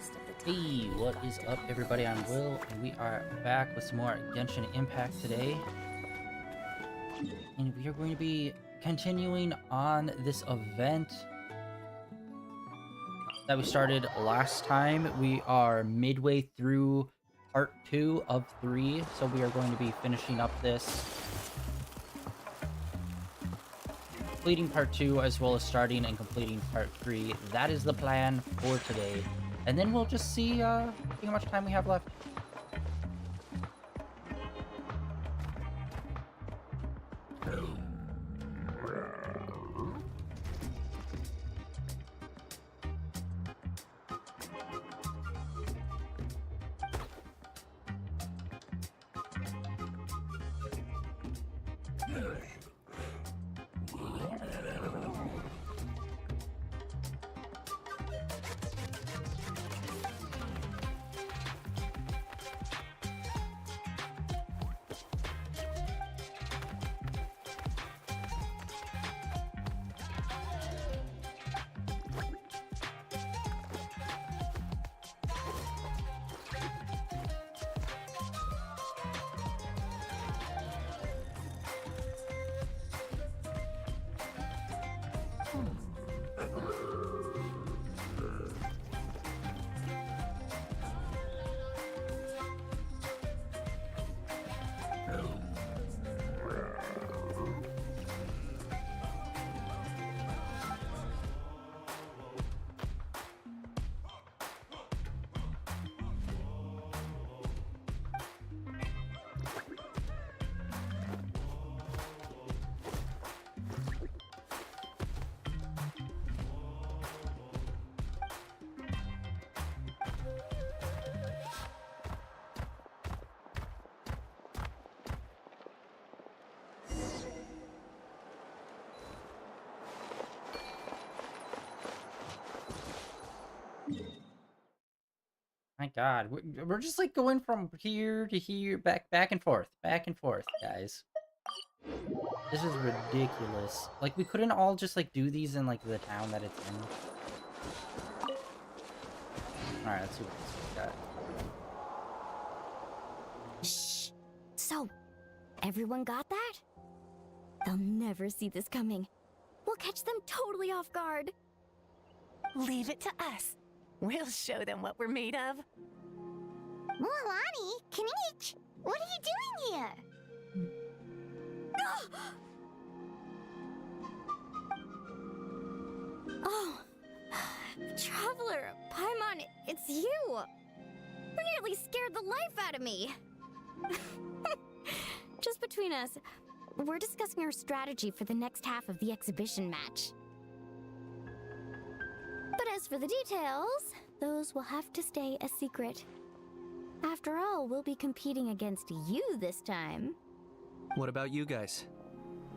most of the time. Hey, we've what got is to up, everybody? I'm compromise. Will, and we are back with some more Genshin Impact today. And we are going to be continuing on this event that we started last time. We are midway through part 2 of 3, so we are going to be finishing up this, completing part 2 as well as starting and completing part 3. That is the plan for today. And then we'll just see how much time we have left. My God, we're just like going from here to here, back and forth, guys. This is ridiculous. Like, we couldn't all just like do these in like the town that it's in. All right, let's see what this one's got. Shh. So, everyone got that? They'll never see this coming. We'll catch them totally off guard. Leave it to us. We'll show them what we're made of. Mualani, Kanich, what are you doing here? Oh, Traveler, Paimon, it's you! You nearly scared the life out of me! Just between us, we're discussing our strategy for the next half of the exhibition match. But as for the details, those will have to stay a secret. After all, we'll be competing against you this time. What about you guys?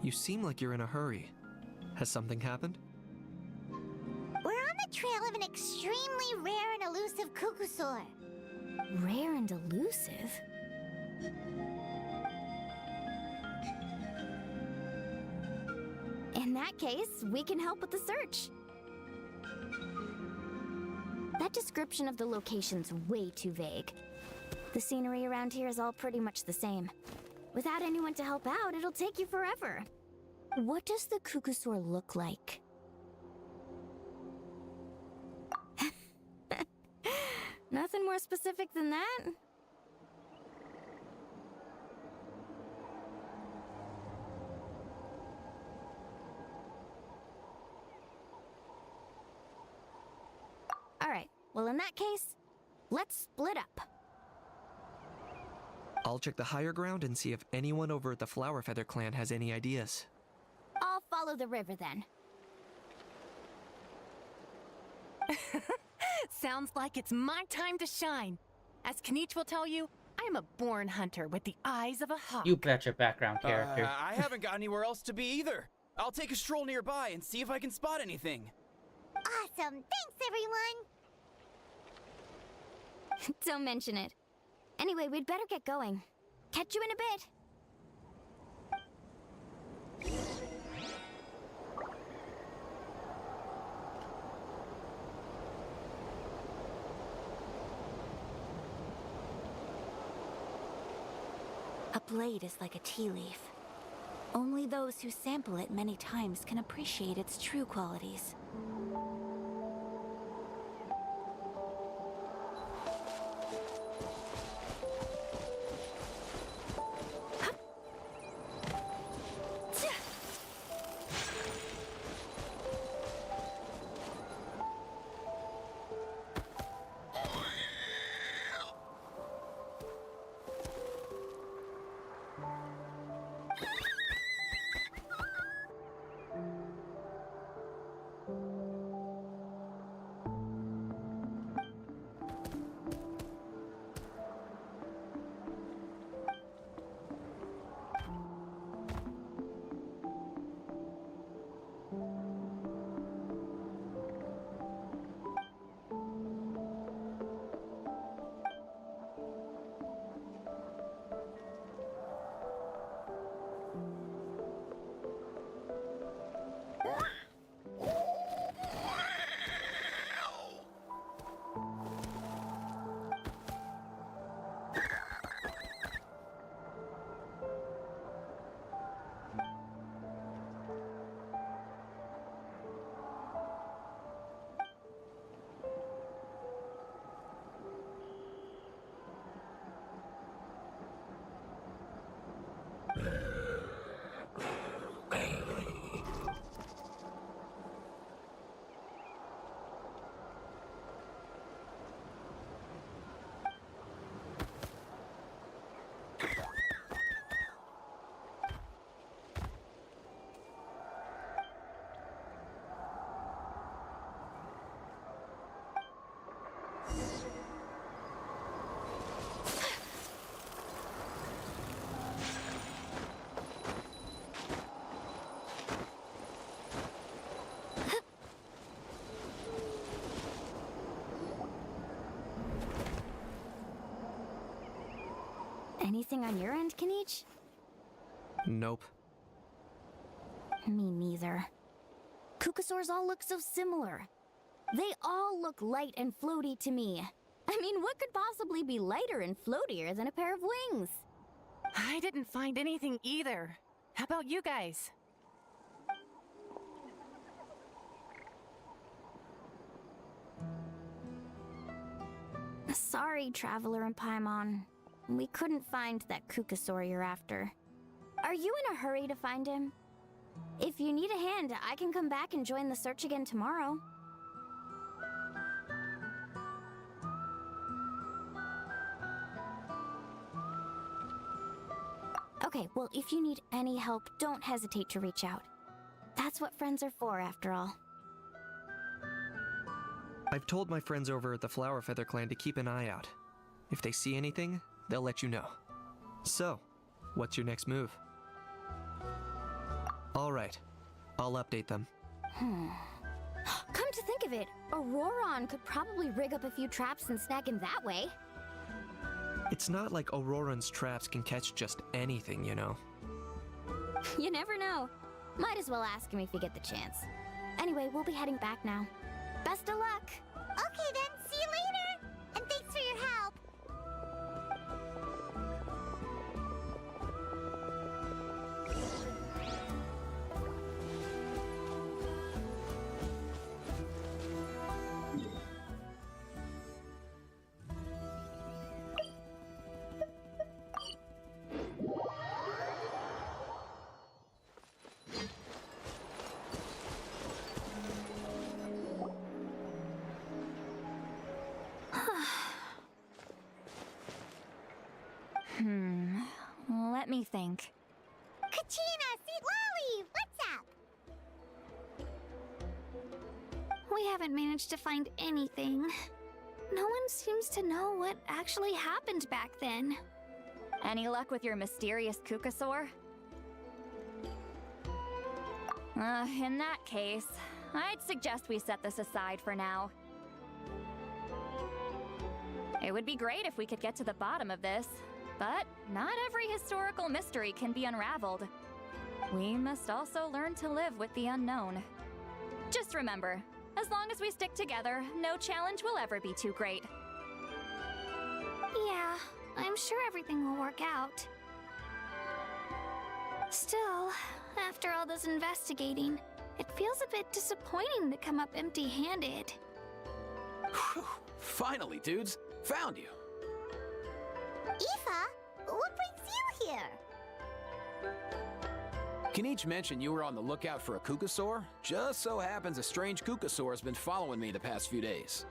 You seem like you're in a hurry. Has something happened? We're on the trail of an extremely rare and elusive cuckoosaur. Rare and elusive? In that case, we can help with the search. That description of the location's way too vague. The scenery around here is all pretty much the same. Without anyone to help out, it'll take you forever. What does the cuckoosaur look like? Nothing more specific than that? Alright, well in that case, let's split up. I'll check the higher ground and see if anyone over at the Flower Feather clan has any ideas. I'll follow the river then. Sounds like it's my time to shine. As Kanich will tell you, I am a born hunter with the eyes of a hawk. You betcha, background character. I haven't got anywhere else to be either. I'll take a stroll nearby and see if I can spot anything. Awesome, thanks everyone! Don't mention it. Anyway, we'd better get going. Catch you in a bit. A blade is like a tea leaf. Only those who sample it many times can appreciate its true qualities. Anything on your end, Kinich? Nope. Me neither. Kukasaurs all look so similar. They all look light and floaty to me. I mean, what could possibly be lighter and floatier than a pair of wings? I didn't find anything either. How about you guys? Sorry, Traveler and Paimon. We couldn't find that Kukasaur you're after. Are you in a hurry to find him? If you need a hand, I can come back and join the search again tomorrow. Okay, well, if you need any help, don't hesitate to reach out. That's what friends are for, after all. I've told my friends over at the Flower Feather Clan to keep an eye out. If they see anything, they'll let you know. So, what's your next move? All right, I'll update them. Come to think of it, Auroron could probably rig up a few traps and snag him that way. It's not like Auroran's traps can catch just anything, you know. You never know. Might as well ask him if you get the chance. Anyway, we'll be heading back now. Best of luck! Okay then, see you later! And thanks for your help! Let me think. Kachina, Seat Lolly, what's up? We haven't managed to find anything. No one seems to know what actually happened back then. Any luck with your mysterious Kukasaur? In that case, I'd suggest we set this aside for now. It would be great if we could get to the bottom of this, but not every historical mystery can be unraveled. We must also learn to live with the unknown. Just remember, as long as we stick together, no challenge will ever be too great. Yeah, I'm sure everything will work out. Still, after all this investigating, it feels a bit disappointing to come up empty-handed. Whew. Finally, dudes. Found you. Aoife, what brings you here? Kinich mentioned you were on the lookout for a Kukasaur. Just so happens a strange Kukasaur has been following me the past few days.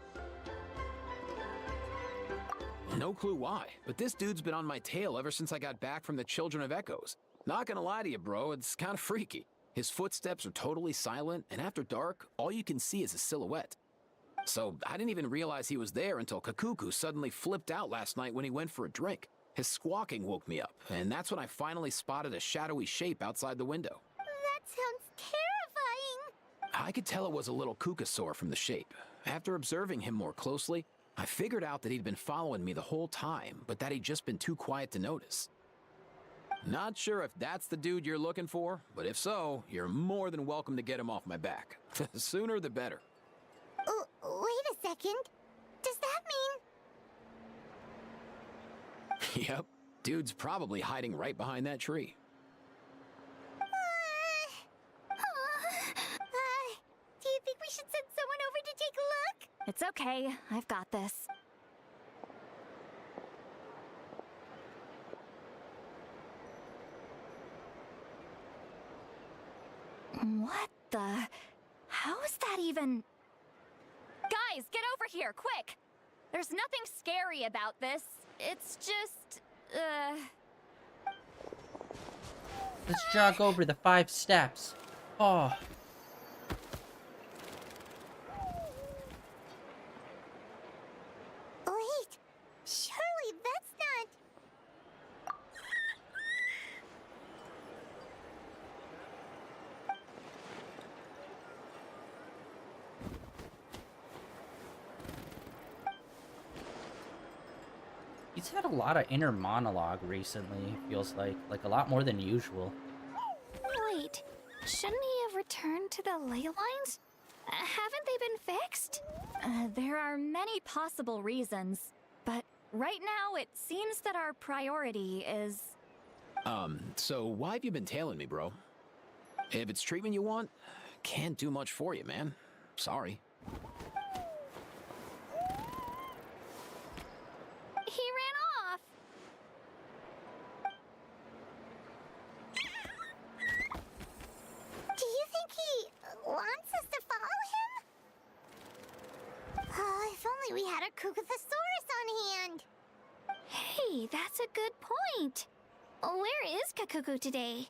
No clue why, but this dude's been on my tail ever since I got back from the Children of Echoes. Not gonna lie to you, bro, it's kind of freaky. His footsteps are totally silent, and after dark, all you can see is a silhouette. So I didn't even realize he was there until Kakuku suddenly flipped out last night when he went for a drink. His squawking woke me up, and that's when I finally spotted a shadowy shape outside the window. That sounds terrifying. I could tell it was a little Kukasaur from the shape. After observing him more closely, I figured out that he'd been following me the whole time, but that he'd just been too quiet to notice. Not sure if that's the dude you're looking for, but if so, you're more than welcome to get him off my back. The sooner the better. Wait a second. Does that mean... Yep, dude's probably hiding right behind that tree. Do you think we should send someone over to take a look? It's okay, I've got this. What the? How is that even? Guys, get over here, quick! There's nothing scary about this. It's just, Let's jog over the 5 steps. Oh. Wait, surely that's not... He's had a lot of inner monologue recently, feels like a lot more than usual. Wait, shouldn't he have returned to the ley lines? Haven't they been fixed? there are many possible reasons, but right now it seems that our priority is... So why have you been tailing me, bro? If it's treatment you want, can't do much for you, man. Sorry. He ran off. Do you think he wants us to follow him? Oh, if only we had a Kukathosaurus on hand. Hey, that's a good point. Where is Kakuku today?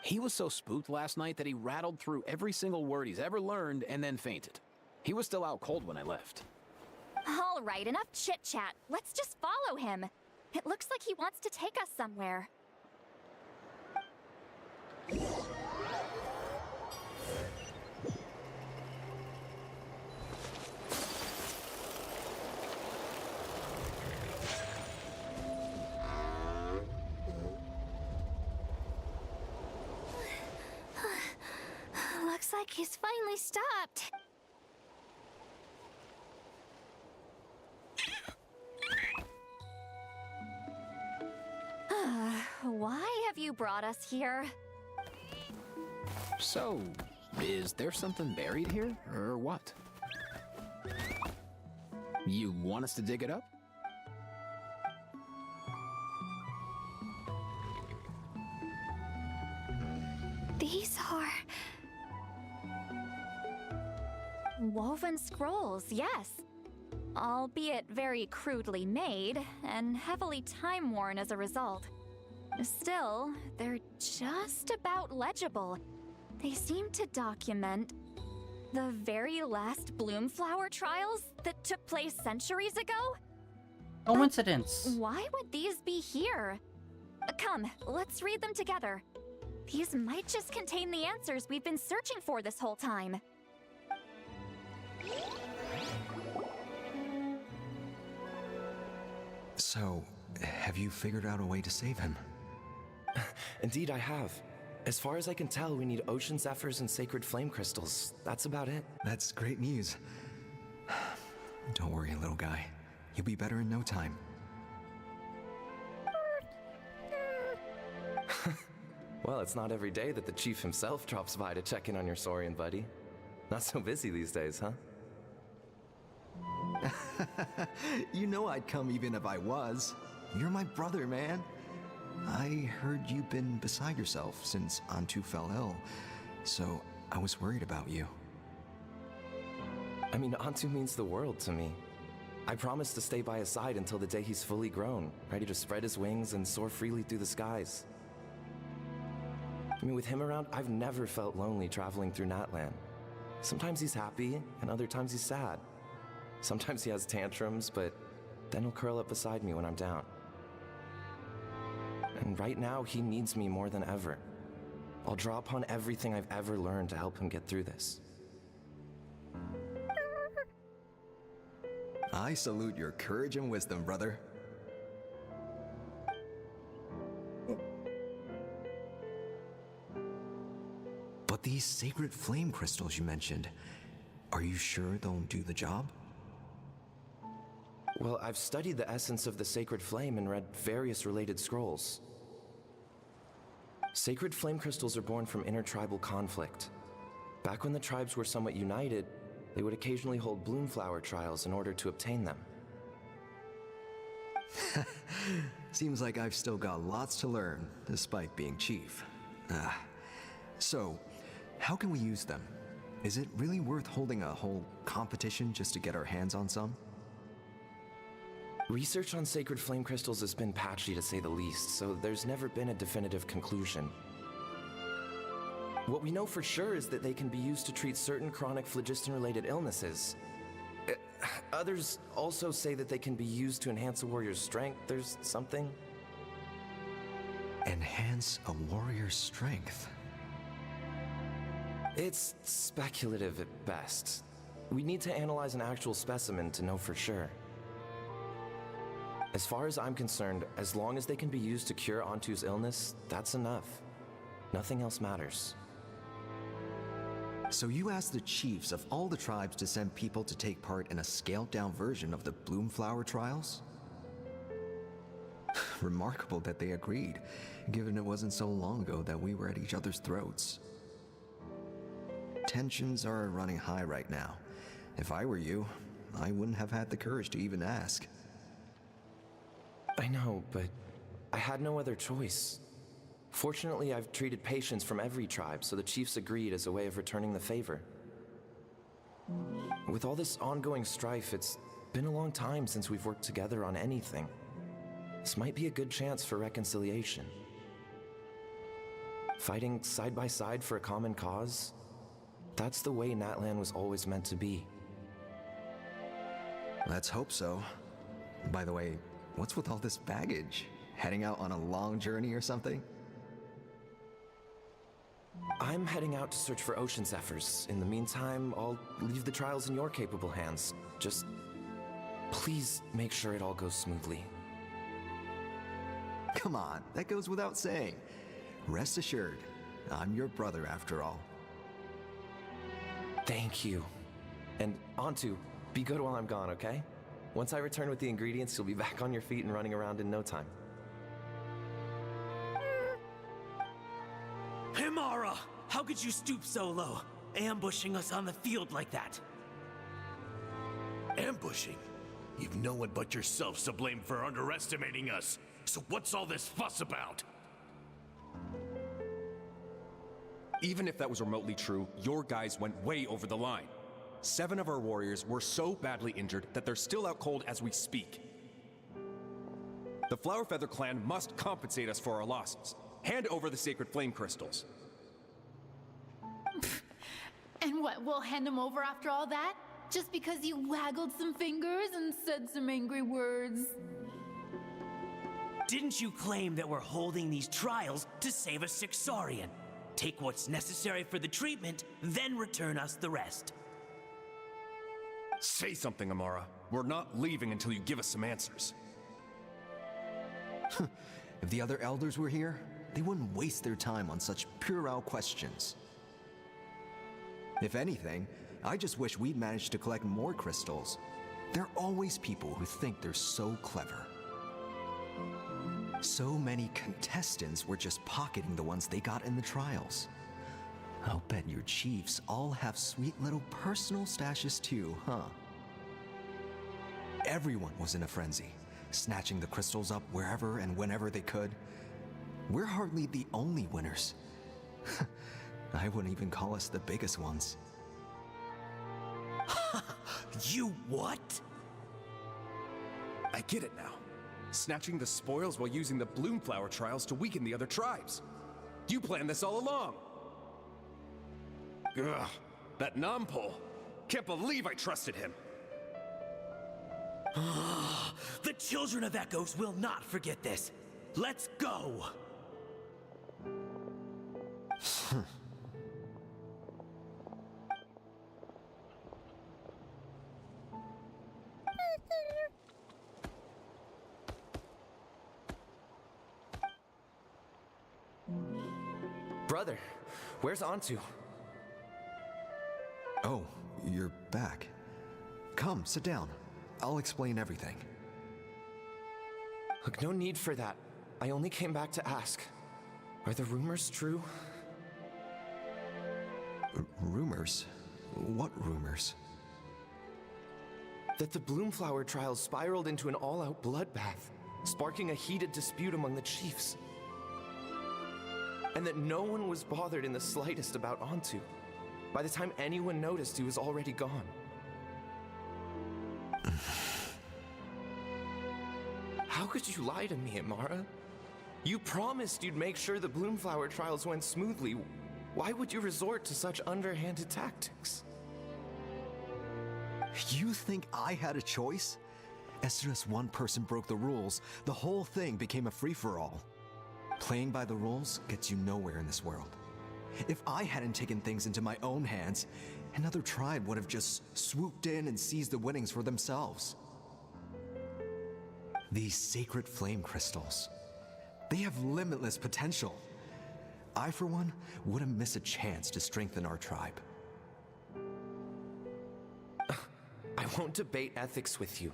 He was so spooked last night that he rattled through every single word he's ever learned and then fainted. He was still out cold when I left. All right, enough chit-chat. Let's just follow him. It looks like he wants to take us somewhere. Looks like he's finally stopped. Why have you brought us here? So, is there something buried here, or what? You want us to dig it up? These are... Woven scrolls, yes. Albeit very crudely made, and heavily time-worn as a result. Still, they're just about legible. They seem to document the very last Bloomflower trials that took place centuries ago? Coincidence. Why would these be here? Come, let's read them together. These might just contain the answers we've been searching for this whole time. So, have you figured out a way to save him? Indeed, I have. As far as I can tell, we need ocean zephyrs and sacred flame crystals. That's about it. That's great news. Don't worry, little guy. You'll be better in no time. Well, it's not every day that the chief himself drops by to check in on your Saurian buddy. Not so busy these days, huh? You know I'd come even if I was. You're my brother, man. I heard you've been beside yourself since Antu fell ill, so I was worried about you. I mean, Antu means the world to me. I promised to stay by his side until the day he's fully grown, ready to spread his wings and soar freely through the skies. I mean, with him around, I've never felt lonely traveling through Natlan. Sometimes he's happy, and other times he's sad. Sometimes he has tantrums, but then he'll curl up beside me when I'm down. And right now, he needs me more than ever. I'll draw upon everything I've ever learned to help him get through this. I salute your courage and wisdom, brother. But these sacred flame crystals you mentioned, are you sure they'll do the job? Well, I've studied the essence of the sacred flame and read various related scrolls. Sacred flame crystals are born from intertribal conflict. Back when the tribes were somewhat united, they would occasionally hold bloomflower trials in order to obtain them. Seems like I've still got lots to learn, despite being chief. So, how can we use them? Is it really worth holding a whole competition just to get our hands on some? Research on sacred flame crystals has been patchy to say the least, so there's never been a definitive conclusion. What we know for sure is that they can be used to treat certain chronic phlogiston-related illnesses. Others also say that they can be used to enhance a warrior's strength. There's something. Enhance a warrior's strength? It's speculative at best. We need to analyze an actual specimen to know for sure. As far as I'm concerned, as long as they can be used to cure Antu's illness, that's enough. Nothing else matters. So you asked the chiefs of all the tribes to send people to take part in a scaled-down version of the Bloomflower trials? Remarkable that they agreed, given it wasn't so long ago that we were at each other's throats. Tensions are running high right now. If I were you, I wouldn't have had the courage to even ask. I know, but I had no other choice. Fortunately, I've treated patients from every tribe, so the chiefs agreed as a way of returning the favor. With all this ongoing strife, it's been a long time since we've worked together on anything. This might be a good chance for reconciliation. Fighting side by side for a common cause? That's the way Natlan was always meant to be. Let's hope so. By the way, what's with all this baggage? Heading out on a long journey or something? I'm heading out to search for ocean zephyrs. In the meantime, I'll leave the trials in your capable hands. Just please make sure it all goes smoothly. Come on, that goes without saying. Rest assured, I'm your brother after all. Thank you. And Antu, be good while I'm gone, okay? Once I return with the ingredients, you'll be back on your feet and running around in no time. Himara! How could you stoop so low, ambushing us on the field like that? Ambushing? You've no one but yourself to blame for underestimating us. So what's all this fuss about? Even if that was remotely true, your guys went way over the line. 7 of our warriors were so badly injured that they're still out cold as we speak. The Flower Feather clan must compensate us for our losses. Hand over the sacred flame crystals. And what, we'll hand them over after all that? Just because you waggled some fingers and said some angry words? Didn't you claim that we're holding these trials to save a sick Saurian? Take what's necessary for the treatment, then return us the rest. Say something, Amara. We're not leaving until you give us some answers. If the other elders were here, they wouldn't waste their time on such puerile questions. If anything, I just wish we'd managed to collect more crystals. There are always people who think they're so clever. So many contestants were just pocketing the ones they got in the trials. I'll bet your chiefs all have sweet little personal stashes too, huh? Everyone was in a frenzy, snatching the crystals up wherever and whenever they could. We're hardly the only winners. I wouldn't even call us the biggest ones. You what? I get it now. Snatching the spoils while using the Bloomflower trials to weaken the other tribes. You planned this all along. Ugh, that Nompole. Can't believe I trusted him. The children of Echoes will not forget this. Let's go! Brother, where's Antu? Oh, you're back. Come, sit down. I'll explain everything. Look, no need for that. I only came back to ask. Are the rumors true? Rumors? What rumors? That the Bloomflower trials spiraled into an all-out bloodbath, sparking a heated dispute among the chiefs. And that no one was bothered in the slightest about Antu. By the time anyone noticed, he was already gone. How could you lie to me, Amara? You promised you'd make sure the Bloomflower trials went smoothly. Why would you resort to such underhanded tactics? You think I had a choice? As soon as one person broke the rules, the whole thing became a free-for-all. Playing by the rules gets you nowhere in this world. If I hadn't taken things into my own hands, another tribe would have just swooped in and seized the winnings for themselves. These sacred flame crystals, they have limitless potential. I, for one, wouldn't miss a chance to strengthen our tribe. I won't debate ethics with you.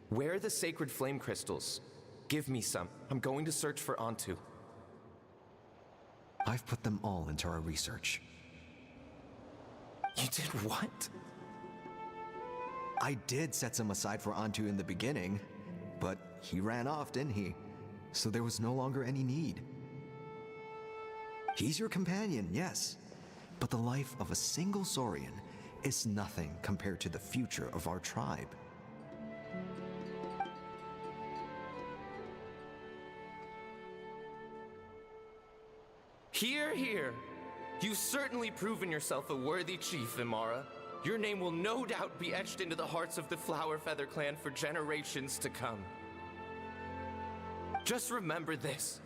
Where are the sacred flame crystals? Give me some. I'm going to search for Antu. I've put them all into our research. You did what? I did set some aside for Antu in the beginning, but he ran off, didn't he? So there was no longer any need. He's your companion, yes, but the life of a single Saurian is nothing compared to the future of our tribe. Hear, hear. You've certainly proven yourself a worthy chief, Imara. Your name will no doubt be etched into the hearts of the Flower Feather clan for generations to come. Just remember this.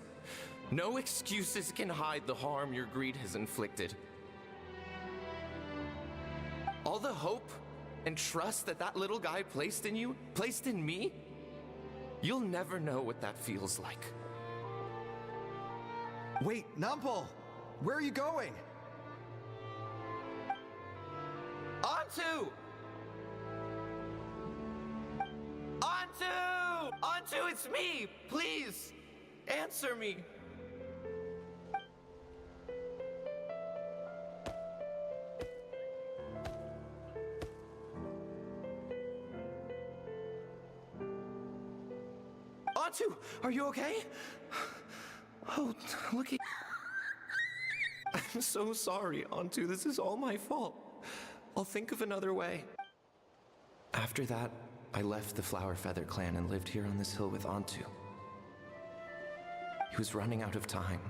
No excuses can hide the harm your greed has inflicted. All the hope and trust that that little guy placed in you, placed in me, you'll never know what that feels like. Wait, Nompole! Where are you going? Antu! Antu! Antu, it's me! Please, answer me! Antu, are you okay? Oh, look at... I'm so sorry, Antu. This is all my fault. I'll think of another way. After that, I left the Flower Feather clan and lived here on this hill with Antu. He was running out of time.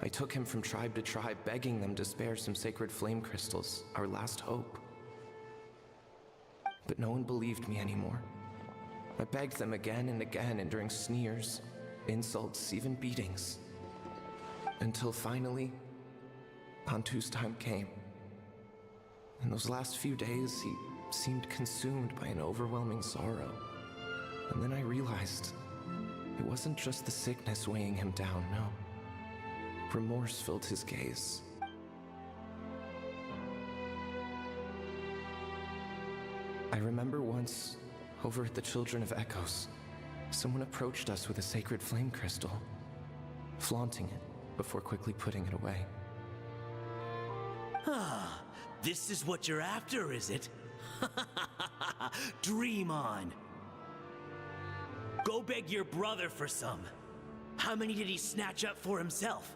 I took him from tribe to tribe, begging them to spare some sacred flame crystals, our last hope. But no one believed me anymore. I begged them again and again, enduring sneers, insults, even beatings. Until finally, Antu's time came. In those last few days, he seemed consumed by an overwhelming sorrow. And then I realized it wasn't just the sickness weighing him down, no. Remorse filled his gaze. I remember once, over at the Children of Echoes, Someone approached us with a sacred flame crystal, flaunting it before quickly putting it away. Ah, this is what you're after, is it? Dream on. Go beg your brother for some. How many did he snatch up for himself?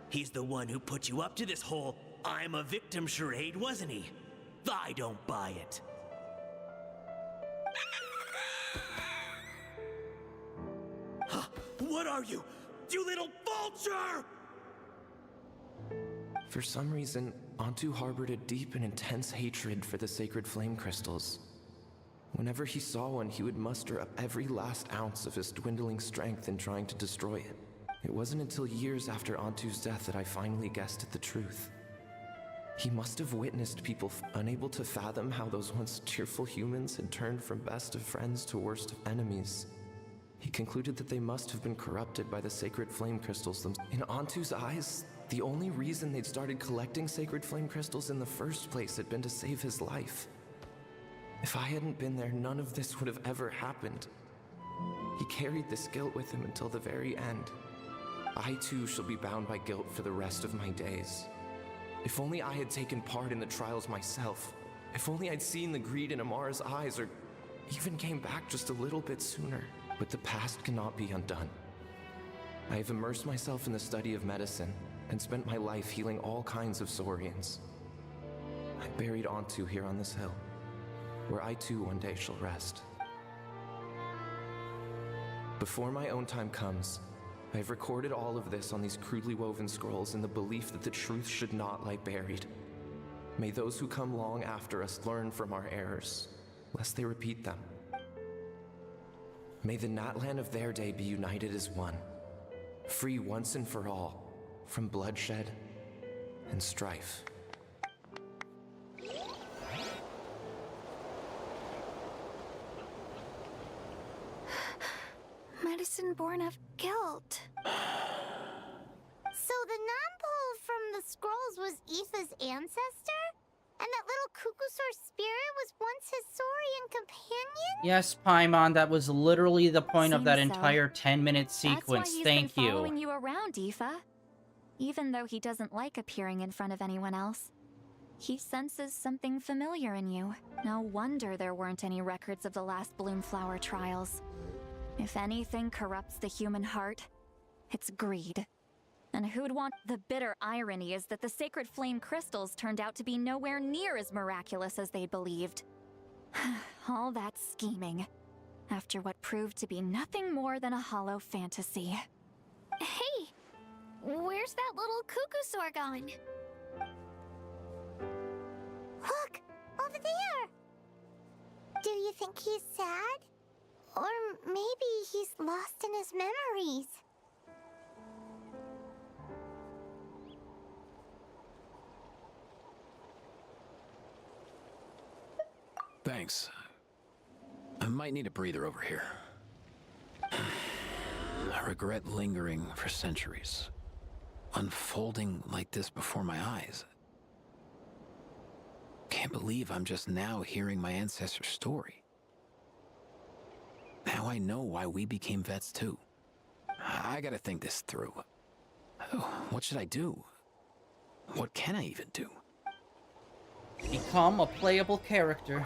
He's the one who put you up to this whole I'm a victim charade, wasn't he? I don't buy it. Huh, what are you? You little vulture! For some reason, Antu harbored a deep and intense hatred for the sacred flame crystals. Whenever he saw one, he would muster up every last ounce of his dwindling strength in trying to destroy it. It wasn't until years after Antu's death that I finally guessed at the truth. He must have witnessed people unable to fathom how those once cheerful humans had turned from best of friends to worst of enemies. He concluded that they must have been corrupted by the sacred flame crystals themselves. In Antu's eyes, the only reason they'd started collecting sacred flame crystals in the first place had been to save his life. If I hadn't been there, none of this would have ever happened. He carried this guilt with him until the very end. I too shall be bound by guilt for the rest of my days. If only I had taken part in the trials myself. If only I'd seen the greed in Amara's eyes, or even came back just a little bit sooner. But the past cannot be undone. I have immersed myself in the study of medicine and spent my life healing all kinds of Saurians. I buried Antu here on this hill, where I too one day shall rest. Before my own time comes, I have recorded all of this on these crudely woven scrolls in the belief that the truth should not lie buried. May those who come long after us learn from our errors, lest they repeat them. May the Natlan of their day be united as one, free once and for all from bloodshed and strife. Medicine born of guilt. So the non-pole from the scrolls was Aetha's ancestor? And that little Cuckoosaur spirit was once his Saurian companion? Yes, Paimon, that was literally the point of that Seems so. entire 10-minute That's why sequence. he's Thank been you. following you around, Aoife. Even though he doesn't like appearing in front of anyone else, he senses something familiar in you. No wonder there weren't any records of the last Bloomflower trials. If anything corrupts the human heart, it's greed. And who'd want— The bitter irony is that the sacred flame crystals turned out to be nowhere near as miraculous as they believed. All that scheming, after what proved to be nothing more than a hollow fantasy. Hey! Where's that little Cuckoosaur going? Look! Over there! Do you think he's sad? Or maybe he's lost in his memories? Thanks. I might need a breather over here. I regret lingering for centuries, unfolding like this before my eyes. Can't believe I'm just now hearing my ancestor's story. Now I know why we became vets too. I gotta think this through. What should I do? What can I even do? Become a playable character.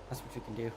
That's what you can do.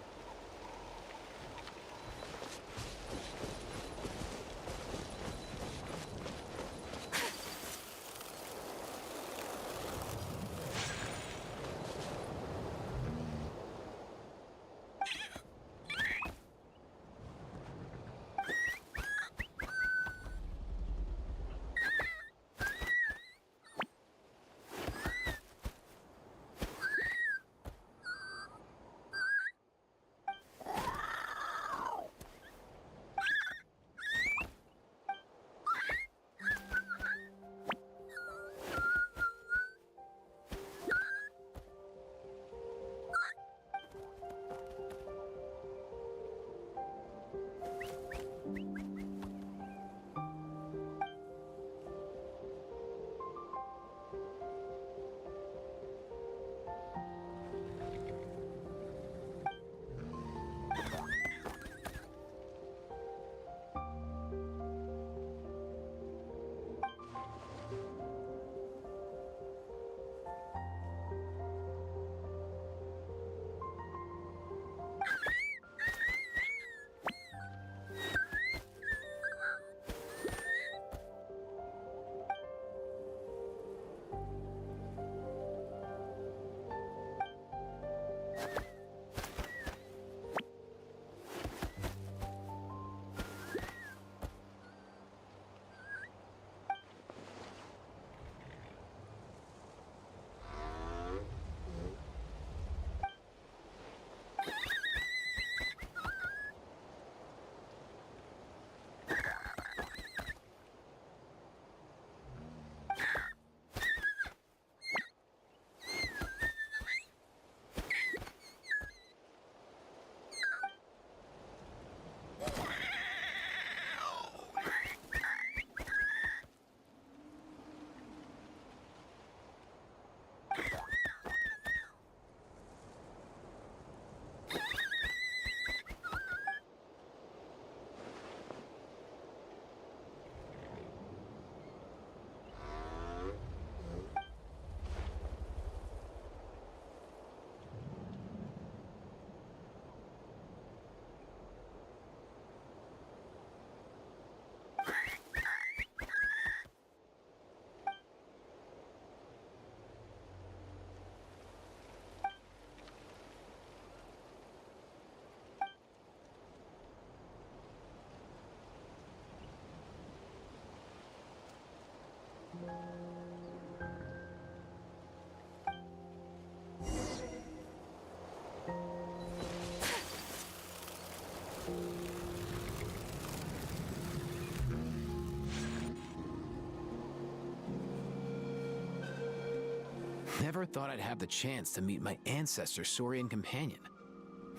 never thought I'd have the chance to meet my ancestor Saurian companion.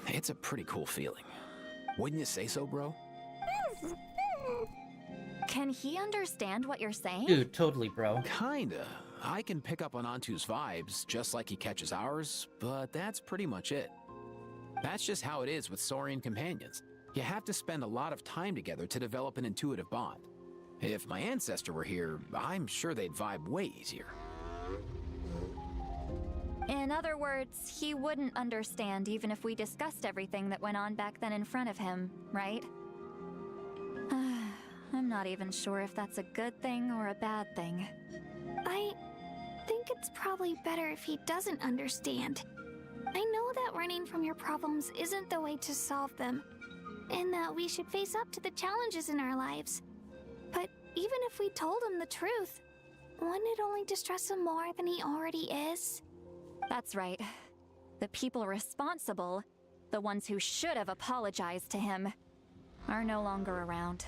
It's a pretty cool feeling. Wouldn't you say so, bro? Can he understand what you're saying? Dude, totally, bro. Kinda. I can pick up on Antu's vibes, just like he catches ours, but that's pretty much it. That's just how it is with Saurian companions. You have to spend a lot of time together to develop an intuitive bond. If my ancestor were here, I'm sure they'd vibe way easier. In other words, he wouldn't understand even if we discussed everything that went on back then in front of him, right? I'm not even sure if that's a good thing or a bad thing. I think it's probably better if he doesn't understand. I know that running from your problems isn't the way to solve them, and that we should face up to the challenges in our lives. But even if we told him the truth, wouldn't it only distress him more than he already is? That's right. The people responsible, the ones who should have apologized to him, are no longer around.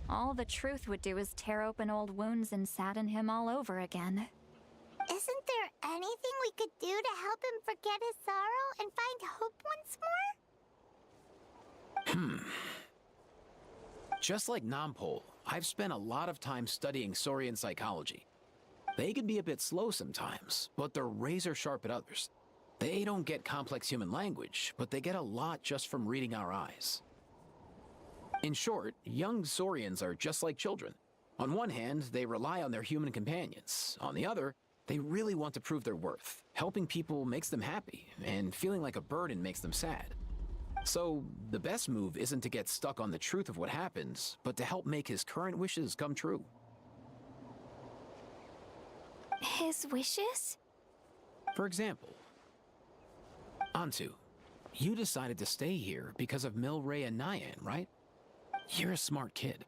All the truth would do is tear open old wounds and sadden him all over again. Isn't there anything we could do to help him forget his sorrow and find hope once more? Just like Nampol, I've spent a lot of time studying Saurian psychology. They can be a bit slow sometimes, but they're razor sharp at others. They don't get complex human language, but they get a lot just from reading our eyes. In short, young Saurians are just like children. On one hand, they rely on their human companions. On the other, they really want to prove their worth. Helping people makes them happy, and feeling like a burden makes them sad. So, the best move isn't to get stuck on the truth of what happens, but to help make his current wishes come true. His wishes? For example, Antu, you decided to stay here because of Milray and Nyan, right? You're a smart kid.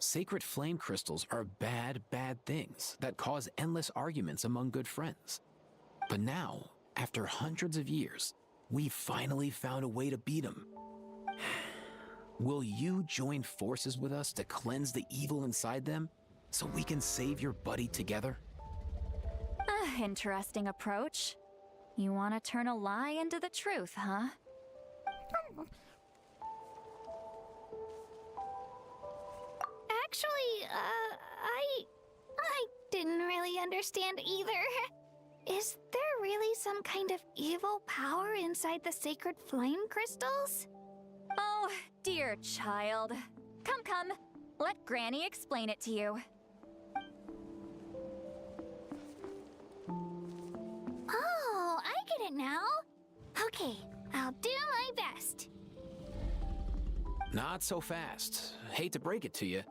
Sacred flame crystals are bad, bad things that cause endless arguments among good friends. But now, after hundreds of years, we finally found a way to beat them. Will you join forces with us to cleanse the evil inside them so we can save your buddy together? Interesting approach. You want to turn a lie into the truth, huh? Actually, I didn't really understand either. Is there really some kind of evil power inside the sacred flame crystals? Oh, dear child. Come. Let Granny explain it to you. Oh, I get it now. Okay, I'll do my best. Not so fast. Hate to break it to you,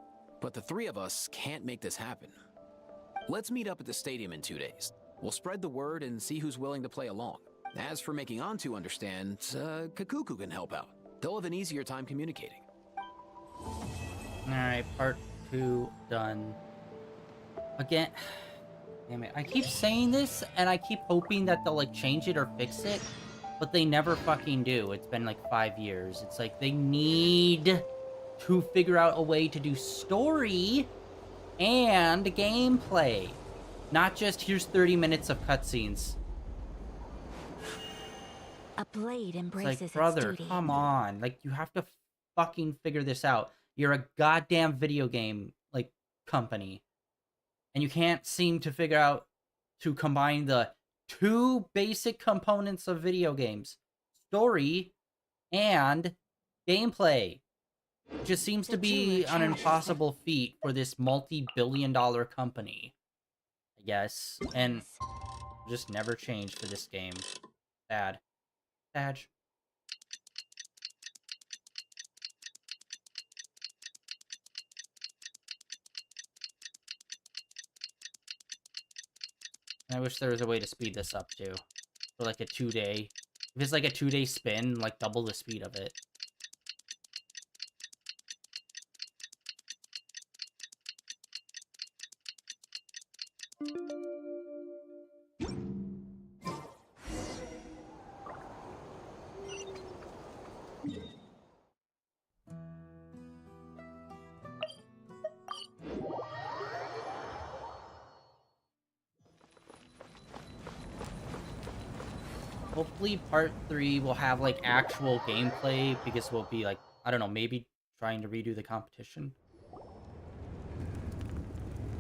but the three of us can't make this happen. Let's meet up at the stadium in 2 days. We'll spread the word and see who's willing to play along. As for making Antu understand, Kakuku can help out. They'll have an easier time communicating. Alright, part 2 done. Again, damn it. I keep saying this, and I keep hoping that they'll, like, change it or fix it, but they never fucking do. It's been, like, 5 years. It's like, they need to figure out a way to do story and gameplay. Not just, here's 30 minutes of cutscenes. A blade embraces It's like, brother, its duty. come on. Like, you have to fucking figure this out. You're a goddamn video game, like, company. And you can't seem to figure out to combine the two basic components of video games. Story and gameplay. It just seems to be an impossible feat for this multi-billion-dollar company. I guess. And just never changed for this game. Sad. Sad. I wish there was a way to speed this up too. For like a 2-day. If it's like a 2-day spin, like double the speed of it. hopefully part 3 will have like actual gameplay because we'll be like, I don't know, maybe trying to redo the competition.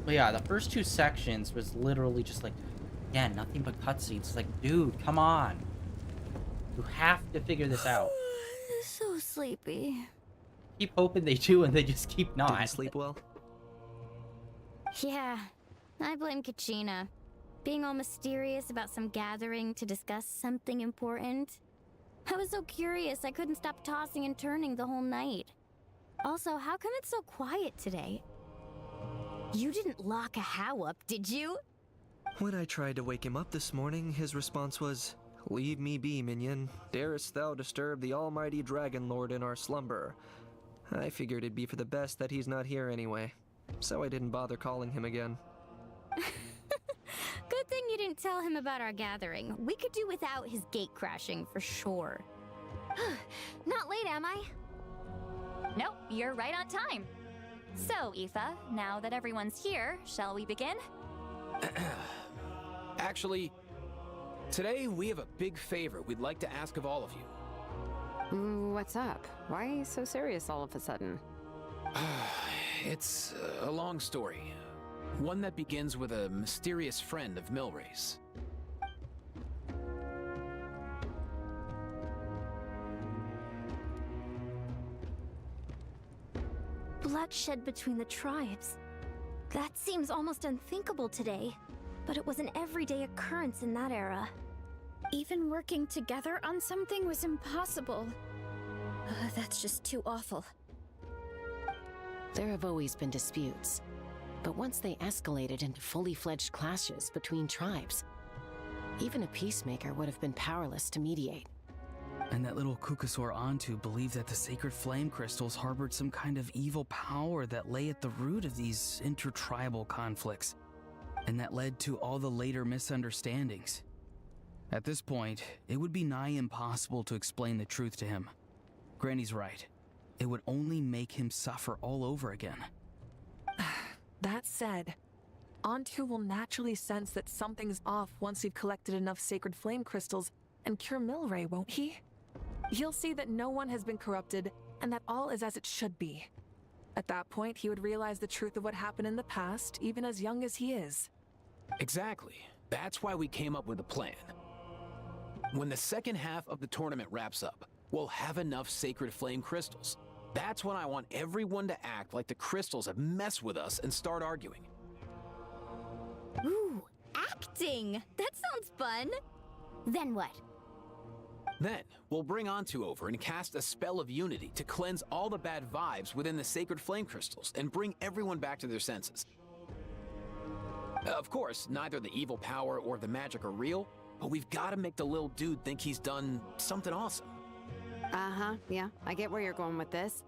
But yeah, the first 2 sections was literally just like, yeah, nothing but cutscenes. It's like, dude, come on. You have to figure this out. So sleepy. Keep hoping they do, and they just keep not. Didn't sleep well? Yeah, I blame Kachina. Being all mysterious about some gathering to discuss something important. I was so curious I couldn't stop tossing and turning the whole night. Also, how come it's so quiet today? You didn't lock a How up, did you? When I tried to wake him up this morning, his response was, "Leave me be, minion. Darest thou disturb the almighty Dragon Lord in our slumber?" I figured it'd be for the best that he's not here anyway, so I didn't bother calling him again. Good thing you didn't tell him about our gathering. We could do without his gate crashing for sure. Not late, am I? Nope, you're right on time. So, Aoife, now that everyone's here, shall we begin? Actually, today we have a big favor we'd like to ask of all of you. What's up? Why so serious all of a sudden? It's a long story. One that begins with a mysterious friend of Milray's. Bloodshed between the tribes. That seems almost unthinkable today, but it was an everyday occurrence in that era. Even working together on something was impossible. That's just too awful. There have always been disputes, but once they escalated into fully fledged clashes between tribes, even a peacemaker would have been powerless to mediate. And that little Kukusor Antu believed that the sacred flame crystals harbored some kind of evil power that lay at the root of these intertribal conflicts, and that led to all the later misunderstandings. At this point, it would be nigh impossible to explain the truth to him. Granny's right. It would only make him suffer all over again. That said, Antu will naturally sense that something's off once we've collected enough sacred flame crystals and cure Milray, won't he? He'll see that no one has been corrupted and that all is as it should be. At that point, he would realize the truth of what happened in the past, even as young as he is. Exactly. That's why we came up with a plan. When the second half of the tournament wraps up, we'll have enough sacred flame crystals. That's when I want everyone to act like the crystals have messed with us and start arguing. Ooh, acting! That sounds fun! Then what? Then, we'll bring Antu over and cast a spell of unity to cleanse all the bad vibes within the sacred flame crystals and bring everyone back to their senses. Of course, neither the evil power or the magic are real, but we've got to make the little dude think he's done something awesome. Uh-huh, yeah, I get where you're going with this.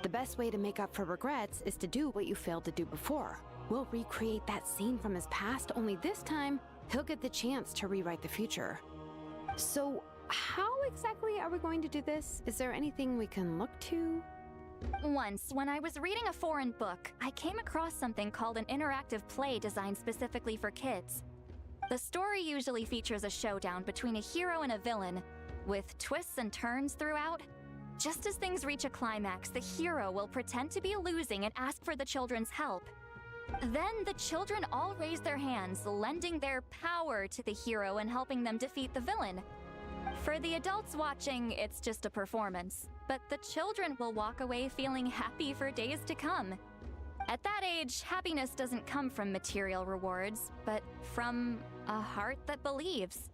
The best way to make up for regrets is to do what you failed to do before. We'll recreate that scene from his past, only this time, he'll get the chance to rewrite the future. So, how exactly are we going to do this? Is there anything we can look to? Once, when I was reading a foreign book, I came across something called an interactive play designed specifically for kids. The story usually features a showdown between a hero and a villain, with twists and turns throughout. Just as things reach a climax, the hero will pretend to be losing and ask for the children's help. Then the children all raise their hands, lending their power to the hero and helping them defeat the villain. For the adults watching, it's just a performance, but the children will walk away feeling happy for days to come. At that age, happiness doesn't come from material rewards, but from a heart that believes.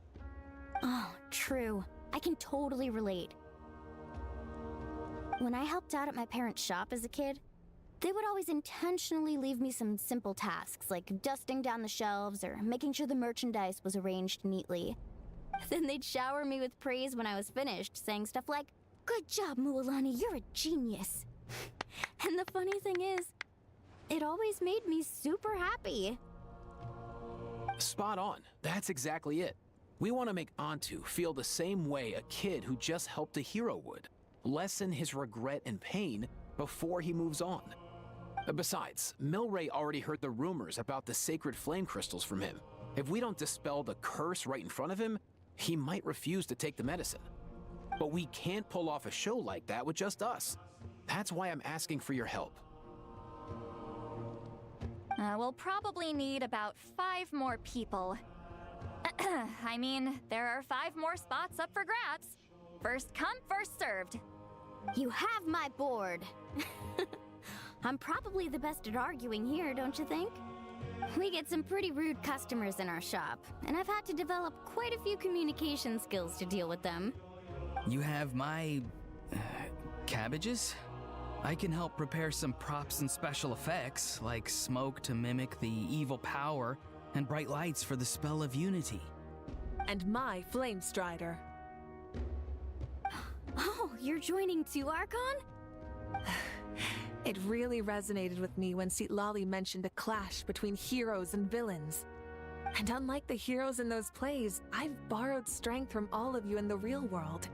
Oh, true. I can totally relate. When I helped out at my parents' shop as a kid, they would always intentionally leave me some simple tasks, like dusting down the shelves or making sure the merchandise was arranged neatly. Then they'd shower me with praise when I was finished, saying stuff like, "Good job, Mualani, you're a genius." And the funny thing is, it always made me super happy. Spot on. That's exactly it. We want to make Antu feel the same way a kid who just helped a hero would. Lessen his regret and pain before he moves on. Besides, Milray already heard the rumors about the sacred flame crystals from him. If we don't dispel the curse right in front of him, he might refuse to take the medicine. But we can't pull off a show like that with just us. That's why I'm asking for your help. We'll probably need about 5 more people. I mean, there are 5 more spots up for grabs. First come, first served. You have my board. I'm probably the best at arguing here, don't you think? We get some pretty rude customers in our shop, and I've had to develop quite a few communication skills to deal with them. You have my... cabbages? I can help prepare some props and special effects, like smoke to mimic the evil power, and bright lights for the spell of unity. And my flame strider. Oh, you're joining too, Archon? It really resonated with me when Lolly mentioned a clash between heroes and villains. And unlike the heroes in those plays, I've borrowed strength from all of you in the real world.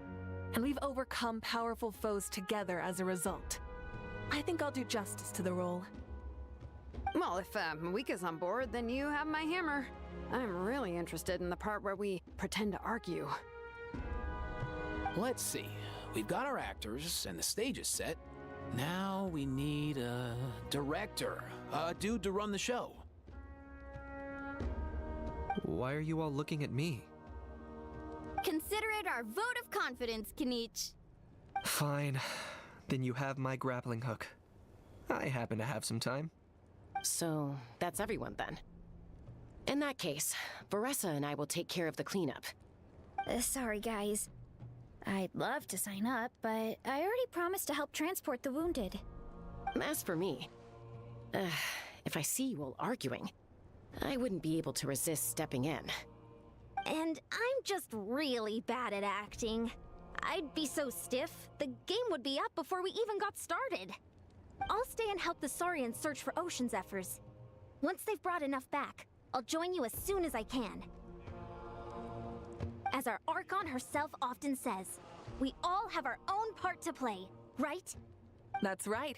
And we've overcome powerful foes together as a result. I think I'll do justice to the role. Well, if Mika's on board, then you have my hammer. I'm really interested in the part where we pretend to argue. Let's see. We've got our actors, and the stage is set. Now we need a director. A dude to run the show. Why are you all looking at me? Consider it our vote of confidence, Kinich. Fine. Then you have my grappling hook. I happen to have some time. So, that's everyone then. In that case, Varessa and I will take care of the cleanup. Sorry, guys. I'd love to sign up, but I already promised to help transport the wounded. As for me, if I see you all arguing, I wouldn't be able to resist stepping in. And I'm just really bad at acting. I'd be so stiff, the game would be up before we even got started. I'll stay and help the Saurians search for ocean zephyrs. Once they've brought enough back, I'll join you as soon as I can. As our Archon herself often says, we all have our own part to play, right? That's right.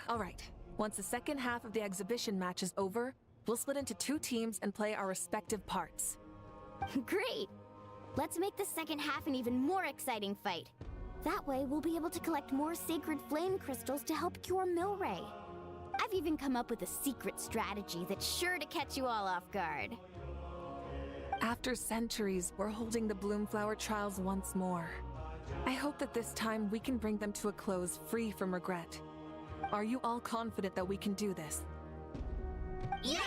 All right. Once the second half of the exhibition match is over, we'll split into 2 teams and play our respective parts. Great! Let's make the second half an even more exciting fight. That way, we'll be able to collect more sacred flame crystals to help cure Milray. I've even come up with a secret strategy that's sure to catch you all off guard. After centuries, we're holding the Bloomflower trials once more. I hope that this time we can bring them to a close free from regret. Are you all confident that we can do this? Yeah!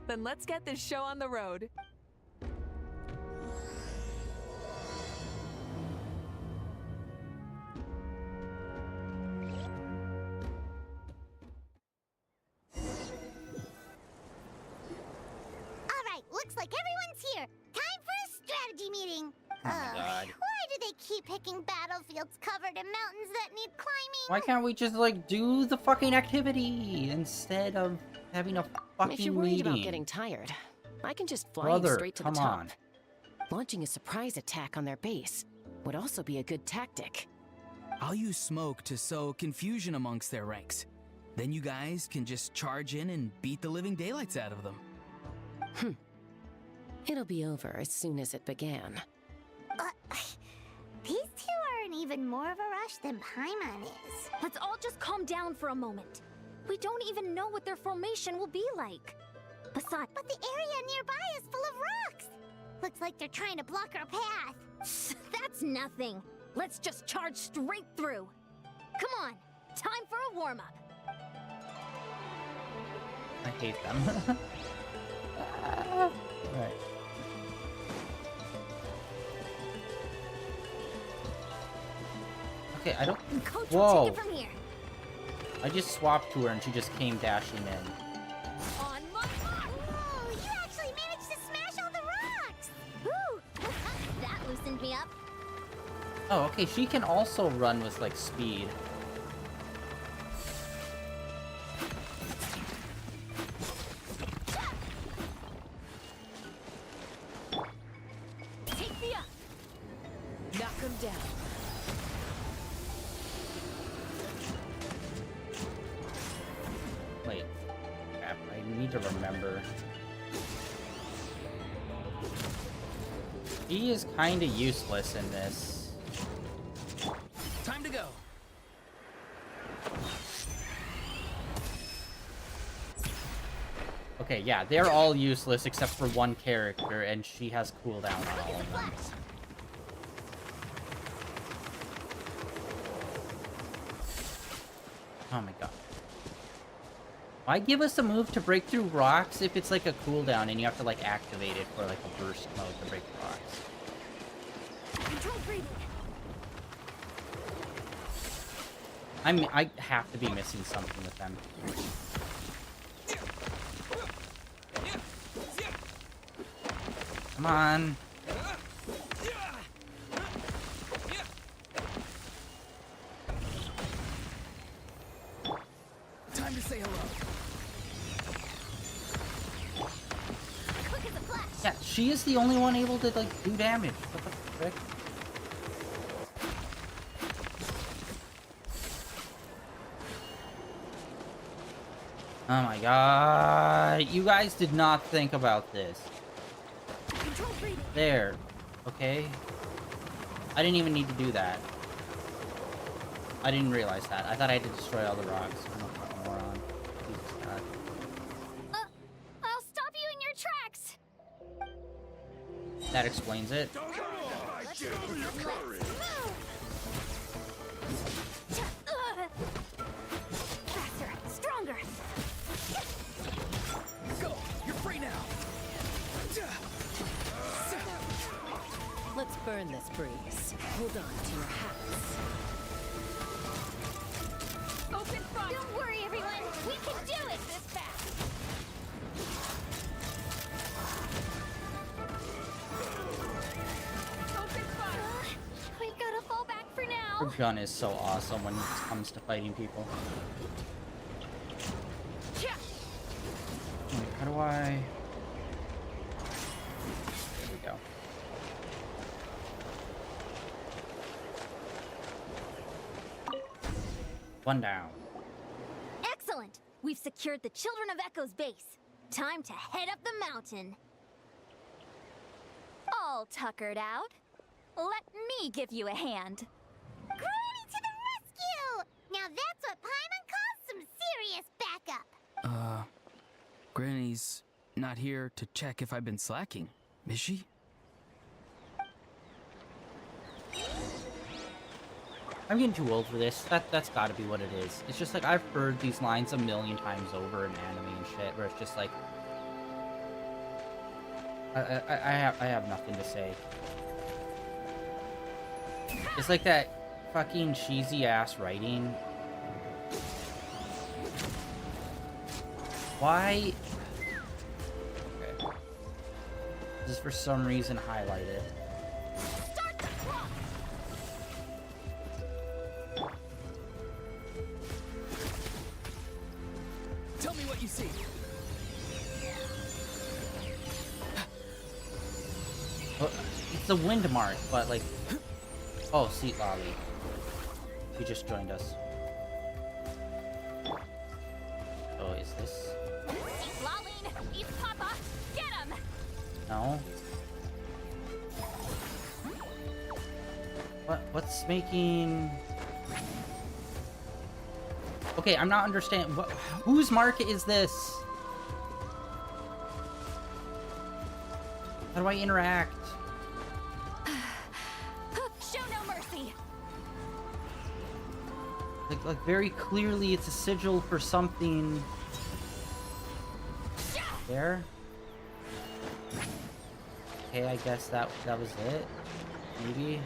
Then let's get this show on the road. Alright, looks like everyone's here. Time for a strategy meeting. Oh my god. Why do they keep picking battlefields covered in mountains that need climbing? Why can't we just, like, do the fucking activity instead of having a fucking If you're worried meeting? about getting tired, I can just fly Brother, you straight to the come top. on. Launching a surprise attack on their base would also be a good tactic. I'll use smoke to sow confusion amongst their ranks. Then you guys can just charge in and beat the living daylights out of them. It'll be over as soon as it began. These 2 are in even more of a rush than Paimon is. Let's all just calm down for a moment. We don't even know what their formation will be like. Besides, but the area nearby is full of rocks. Looks like they're trying to block our path. That's nothing. Let's just charge straight through. Come on, time for a warm-up. I hate them. Right. Okay, I don't... Coach, Whoa! we'll take it from here. I just swapped to her and she just came dashing in. On my mark! Whoa, you actually managed to smash all the rocks! Woo! That loosened me up. Oh, okay, she can also run with, like, speed. Take me up. Knock him down. need to remember. He is kind of useless in this. Time to go. Okay, yeah, they're all useless except for one character, and she has cooldown on all of them. Oh my god. Why give us a move to break through rocks if it's like a cooldown and you have to like activate it for like a burst mode to break the rocks? Control breathing. I have to be missing something with them. Come on. Time to say hello. Quick as a flash. Yeah, she is the only one able to like do damage. What the frick? Oh my god. You guys did not think about this. Control breathing. There. Okay. I didn't even need to do that. I didn't realize that. I thought I had to destroy all the rocks. I'm a fucking moron. Jesus God. I'll stop you in your tracks. That explains it. Faster, stronger. Go! You're free now! Let's burn this breeze. Hold on to your hats. Open front. Don't worry, everyone. We can do it this fast. Open front. We gotta fall back for now. Her gun is so awesome when it comes to fighting people. Wait, how do I... There we go. One down. Excellent. We've secured the Children of Echo's base. Time to head up the mountain. All tuckered out. Let me give you a hand. Granny to the rescue! Now that's what Paimon calls some serious backup. Granny's not here to check if I've been slacking, is she? I'm getting too old for this. That's gotta be what it is. It's just like I've heard these lines a million times over in anime and shit, where it's just like I have nothing to say. It's like that fucking cheesy ass writing. Why? Okay. This is for some reason highlighted. Tell me what you see. Well, it's a wind mark, but like... Oh, Seat Lolly. He just joined us. Oh, is this... Laline, eat Papa, get him! No? What's making... Okay, I'm not understanding. Whose mark is this? How do I interact? Show no mercy. Like very clearly, it's a sigil for something. There. Okay, I guess that was it. Maybe.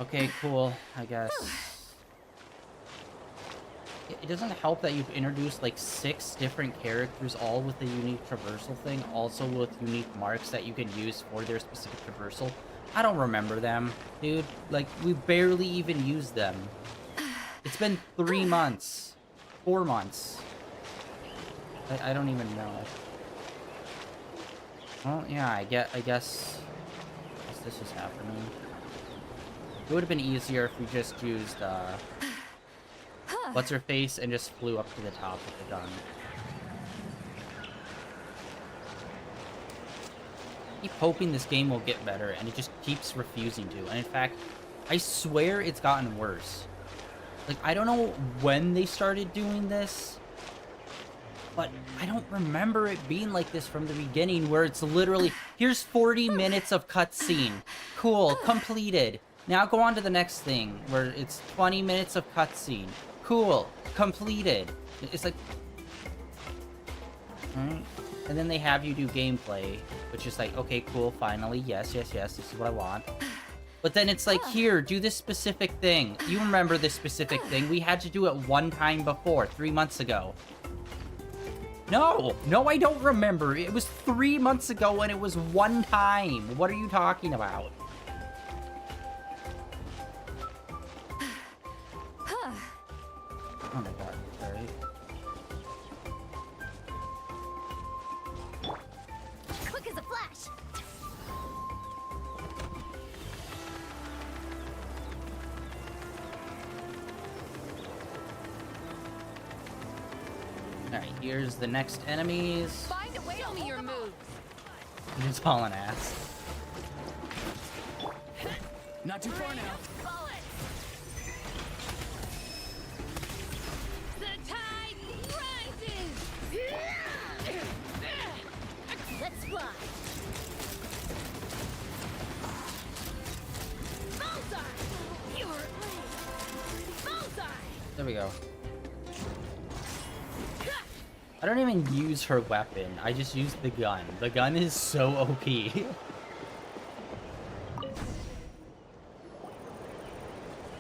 Okay, cool, I guess. It doesn't help that you've introduced like 6 different characters, all with a unique traversal thing, also with unique marks that you can use for their specific traversal. I don't remember them, dude. Like, we barely even used them. It's been 3 months. 4 months. I don't even know. Well, yeah, I guess this is happening. It would have been easier if we just used, what's her face and just flew up to the top of the gun. I keep hoping this game will get better, and it just keeps refusing to. And in fact, I swear it's gotten worse. Like, I don't know when they started doing this, but I don't remember it being like this from the beginning, where it's literally, here's 40 minutes of cutscene. Cool, completed. Now go on to the next thing, where it's 20 minutes of cutscene. Cool, completed. It's like... Alright. And then they have you do gameplay, which is like, okay, cool, finally, yes, this is what I want. But then it's like, here, do this specific thing. You remember this specific thing. We had to do it one time before, 3 months ago. No, I don't remember. It was 3 months ago and it was one time. What are you talking about? Oh my god, alright. Quick as a flash. Alright, here's the next enemies. Find a way to me your moves. He's hauling ass. Not too far now. The tide rises. Let's fly. Bullseye. You're bullseye. There we go. I don't even use her weapon. I just use the gun. The gun is so OP.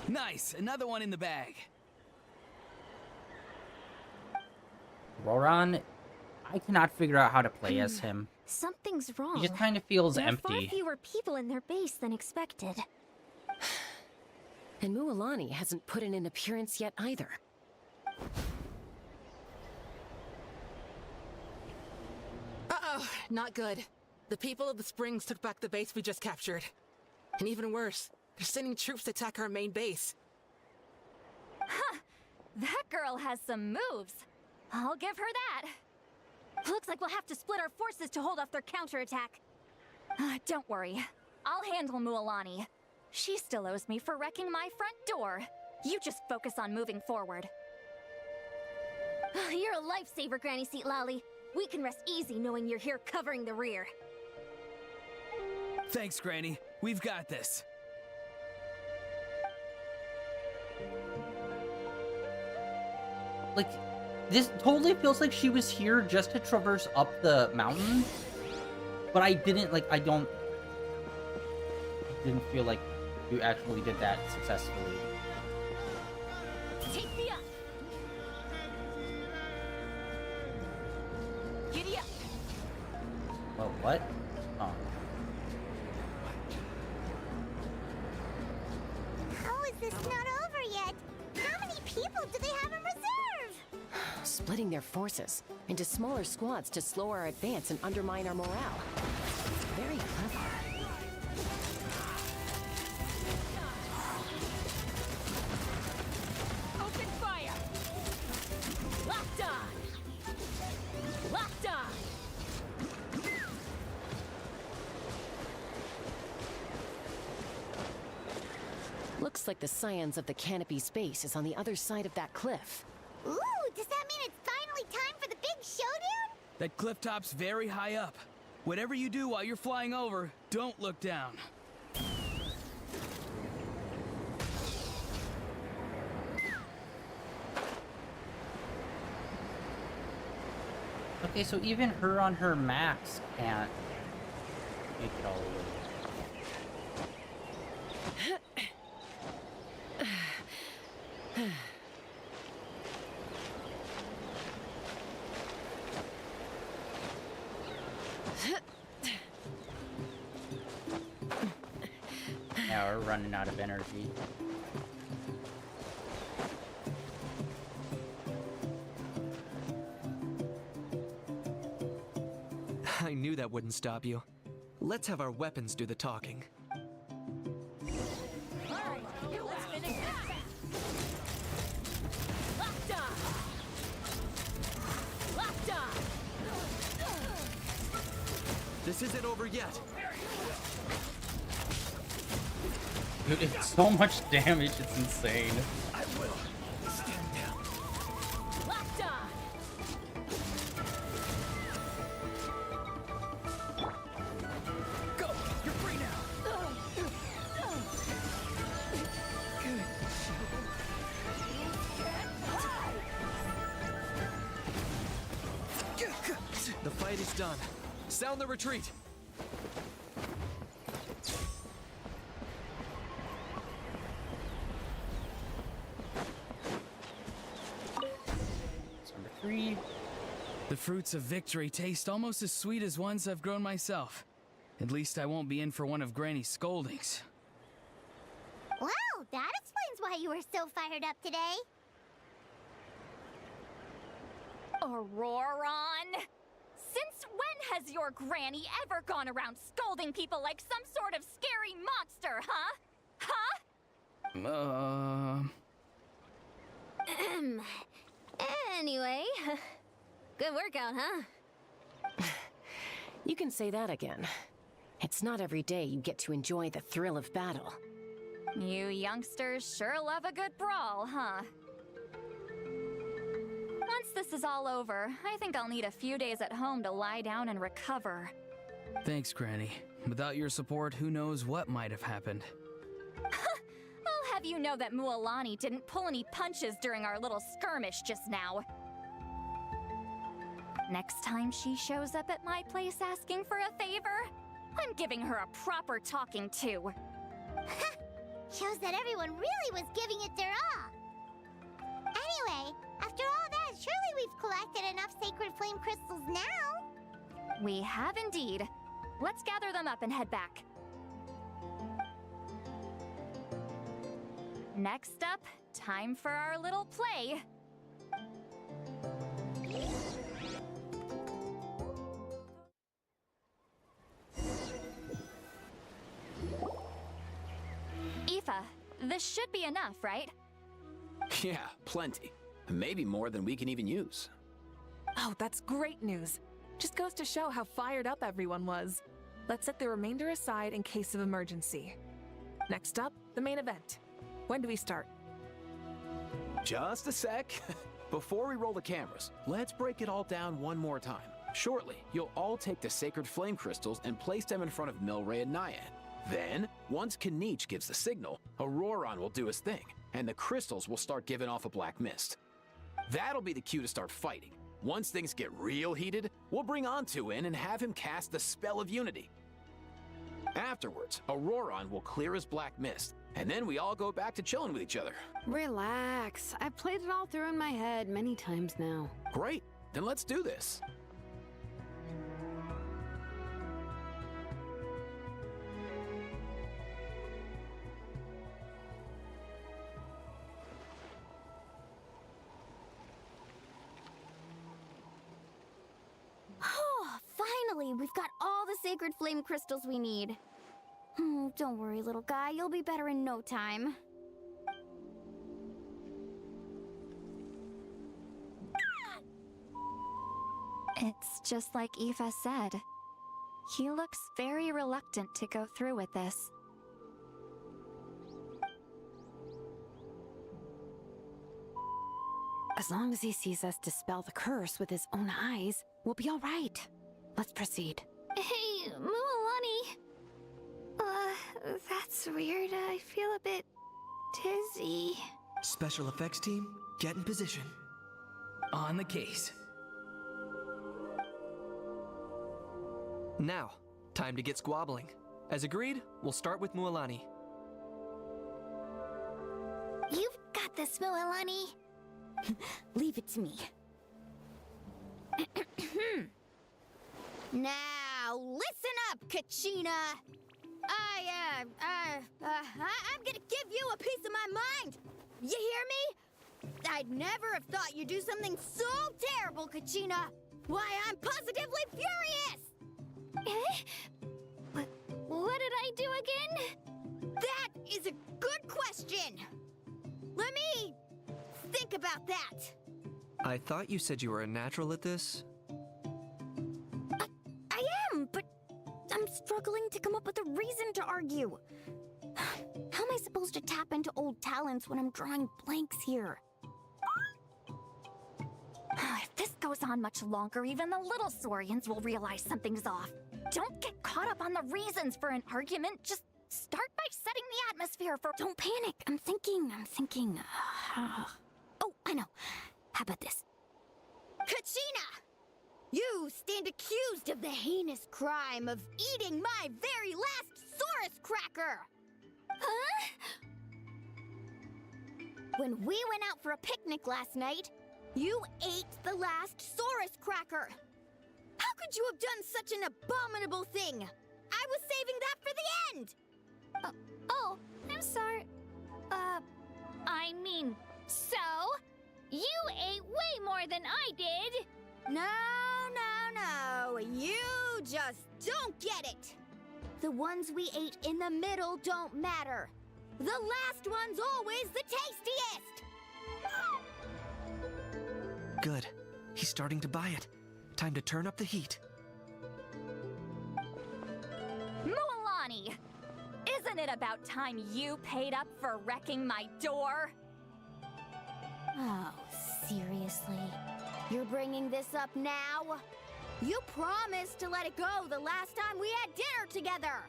Nice, another one in the bag. Roran, I cannot figure out how to play as him. Something's wrong. He just kind of feels there empty. There are far fewer people in their base than expected. And Mualani hasn't put in an appearance yet either. Uh-oh, not good. The people of the Springs took back the base we just captured. And even worse, they're sending troops to attack our main base. Huh. That girl has some moves. I'll give her that. Looks like we'll have to split our forces to hold off their counterattack. Don't worry. I'll handle Mualani. She still owes me for wrecking my front door. You just focus on moving forward. You're a lifesaver, Granny Seat Lolly. We can rest easy knowing you're here covering the rear. Thanks, Granny. We've got this. Like, this totally feels like she was here just to traverse up the mountain. But I didn't feel like you actually did that successfully. Take me up. Giddy up. Oh, what? Oh. How is this not over yet? How many people do they have in reserve? Splitting their forces into smaller squads to slow our advance and undermine our morale. Very clever. Open fire. Locked on. Locked on. Looks like the Scions of the Canopy Space is on the other side of that cliff. Ooh, does that mean it's finally time for the big showdown? That cliff top's very high up. Whatever you do while you're flying over, don't look down. Okay, so even her on her max can't make it all the way. Now we're running out of energy. I knew that wouldn't stop you. Let's have our weapons do the talking. Alright, let's finish this. This isn't over yet. Dude, it's so much damage, it's insane. I will. Stand down. Locked on! Go! You're free now! The fight is done. Sound the retreat. Number 3. The fruits of victory taste almost as sweet as ones I've grown myself. At least I won't be in for one of Granny's scoldings. Wow, that explains why you were so fired up today. Auroron! Since when has your granny ever gone around scolding people like some sort of scary monster, huh? Huh? Anyway, good workout, huh? You can say that again. It's not every day you get to enjoy the thrill of battle. You youngsters sure love a good brawl, huh? Once this is all over, I think I'll need a few days at home to lie down and recover. Thanks, Granny. Without your support, who knows what might have happened. I'll have you know that Mualani didn't pull any punches during our little skirmish just now. Next time she shows up at my place asking for a favor, I'm giving her a proper talking to. Shows that everyone really was giving it their all. Anyway, after all that, surely we've collected enough sacred flame crystals now. We have indeed. Let's gather them up and head back. Next up, time for our little play. Aoife, this should be enough, right? Yeah, plenty. Maybe more than we can even use. Oh, that's great news. Just goes to show how fired up everyone was. Let's set the remainder aside in case of emergency. Next up, the main event. When do we start? Just a sec. Before we roll the cameras, let's break it all down one more time. Shortly, you'll all take the sacred flame crystals and place them in front of Milray and Nyan. Then, once Kanich gives the signal, Auroron will do his thing, and the crystals will start giving off a black mist. That'll be the cue to start fighting. Once things get real heated, we'll bring Antu in and have him cast the Spell of Unity. Afterwards, Auroron will clear his black mist, and then we all go back to chilling with each other. Relax. I've played it all through in my head many times now. Great, then let's do this. Oh, finally! We've got all the sacred flame crystals we need. Don't worry, little guy. You'll be better in no time. It's just like Aoife said. He looks very reluctant to go through with this. As long as he sees us dispel the curse with his own eyes, we'll be all right. Let's proceed. Hey, Mualani. That's weird. I feel a bit dizzy. Special effects team, get in position. On the case. Now, time to get squabbling. As agreed, we'll start with Mualani. You've got this, Mualani. Leave it to me. Now, listen up, Kachina. I'm gonna give you a piece of my mind. You hear me? I'd never have thought you'd do something so terrible, Kachina. Why, I'm positively furious. What did I do again? That is a good question. Let me think about that. I thought you said you were a natural at this. I am, but struggling to come up with a reason to argue. How am I supposed to tap into old talents when I'm drawing blanks here? If this goes on much longer, even the little Saurians will realize something's off. Don't get caught up on the reasons for an argument. Just start by setting the atmosphere for— Don't panic. I'm thinking. Oh, I know. How about this? Kachina! You stand accused of the heinous crime of eating my very last Saurus cracker! Huh? When we went out for a picnic last night, you ate the last Saurus cracker! How could you have done such an abominable thing? I was saving that for the end! Oh, I'm sorry. I mean, so? You ate way more than I did! No. You just don't get it! The ones we ate in the middle don't matter. The last one's always the tastiest! Good. He's starting to buy it. Time to turn up the heat. Mualani! Isn't it about time you paid up for wrecking my door? Oh, seriously? You're bringing this up now? You promised to let it go the last time we had dinner together!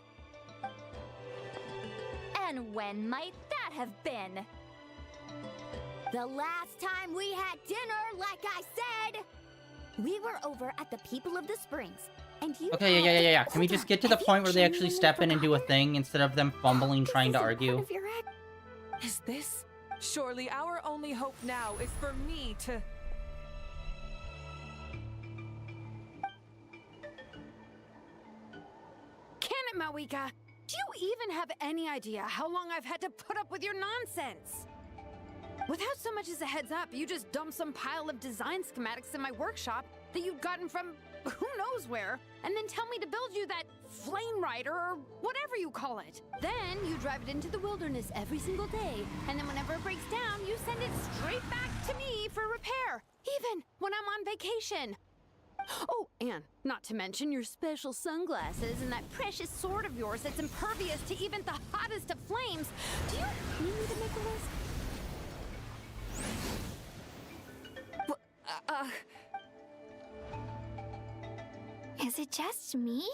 And when might that have been? The last time we had dinner, like I said, we were over at the People of the Springs, and you— Okay, yeah. Can we just get to the point where they actually step in and do a thing instead of them fumbling trying to argue? Is this? Surely our only hope now is for me to... Can it, Mawika? Do you even have any idea how long I've had to put up with your nonsense? Without so much as a heads up, you just dumped some pile of design schematics in my workshop that you'd gotten from who knows where, and then tell me to build you that flame rider or whatever you call it. Then you drive it into the wilderness every single day, and then whenever it breaks down, you send it straight back to me for repair, even when I'm on vacation. Oh, and not to mention your special sunglasses and that precious sword of yours that's impervious to even the hottest of flames. Do you need me to make a list? Is it just me?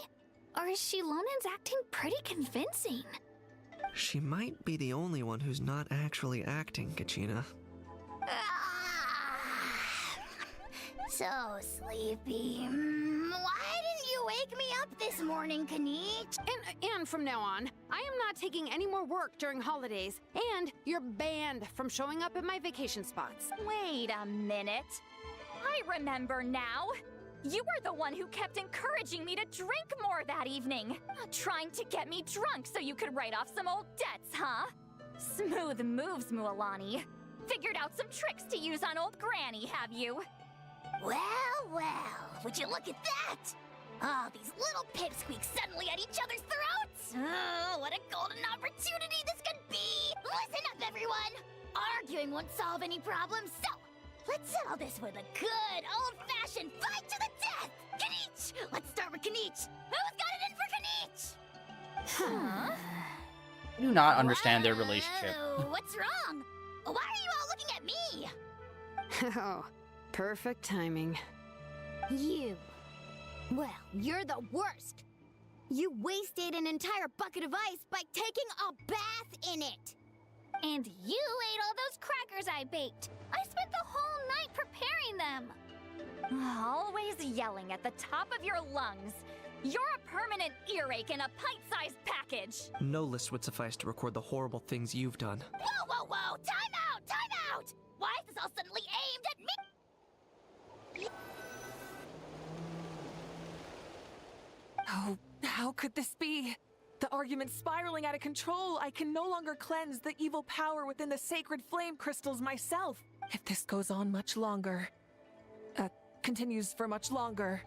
Or is Shilonen's acting pretty convincing? She might be the only one who's not actually acting, Kachina. So sleepy. Why didn't you wake me up this morning, Kanich? And from now on, I am not taking any more work during holidays, and you're banned from showing up at my vacation spots. Wait a minute. I remember now. You were the one who kept encouraging me to drink more that evening. Trying to get me drunk so you could write off some old debts, huh? Smooth moves, Mualani. Figured out some tricks to use on old Granny, have you? Well, would you look at that? Oh, these little pipsqueaks suddenly at each other's throats! Oh, what a golden opportunity this could be! Listen up, everyone! Arguing won't solve any problems, so let's settle this with a good old-fashioned fight to the death! Kanich! Let's start with Kanich! Who's got it in for Kanich? Huh? I do not understand their relationship. What's wrong? Why are you all looking at me? Oh, perfect timing. You. Well, you're the worst. You wasted an entire bucket of ice by taking a bath in it. And you ate all those crackers I baked. I spent the whole night preparing them. Always yelling at the top of your lungs. You're a permanent earache in a pint-sized package. No list would suffice to record the horrible things you've done. Whoa! Time out! Why is this all suddenly aimed at me? Oh, how could this be? The argument's spiraling out of control. I can no longer cleanse the evil power within the sacred flame crystals myself. If this goes on much longer, continues for much longer.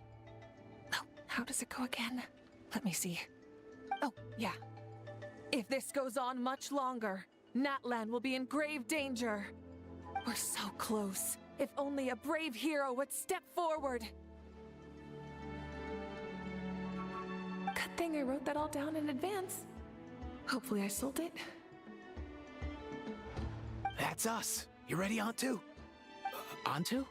Oh, how does it go again? Let me see. Oh, yeah. If this goes on much longer, Natlan will be in grave danger. We're so close. If only a brave hero would step forward. Good thing I wrote that all down in advance. Hopefully I sold it. That's us. You ready, Antu? Antu?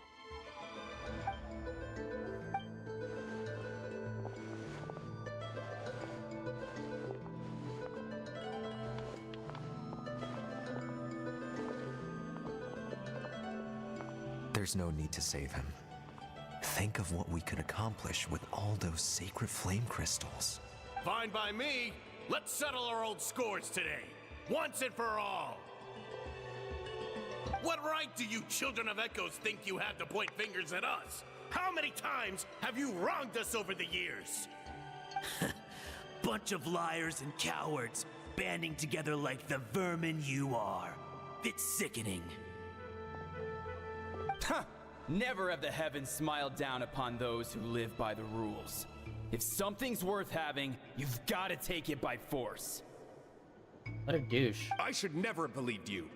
There's no need to save him. Think of what we could accomplish with all those sacred flame crystals. Fine by me. Let's settle our old scores today. Once and for all. What right do you children of Echoes think you have to point fingers at us? How many times have you wronged us over the years? Bunch of liars and cowards, banding together like the vermin you are. It's sickening. Huh! Never have the heavens smiled down upon those who live by the rules. If something's worth having, you've got to take it by force. What a douche. I should never have believed you.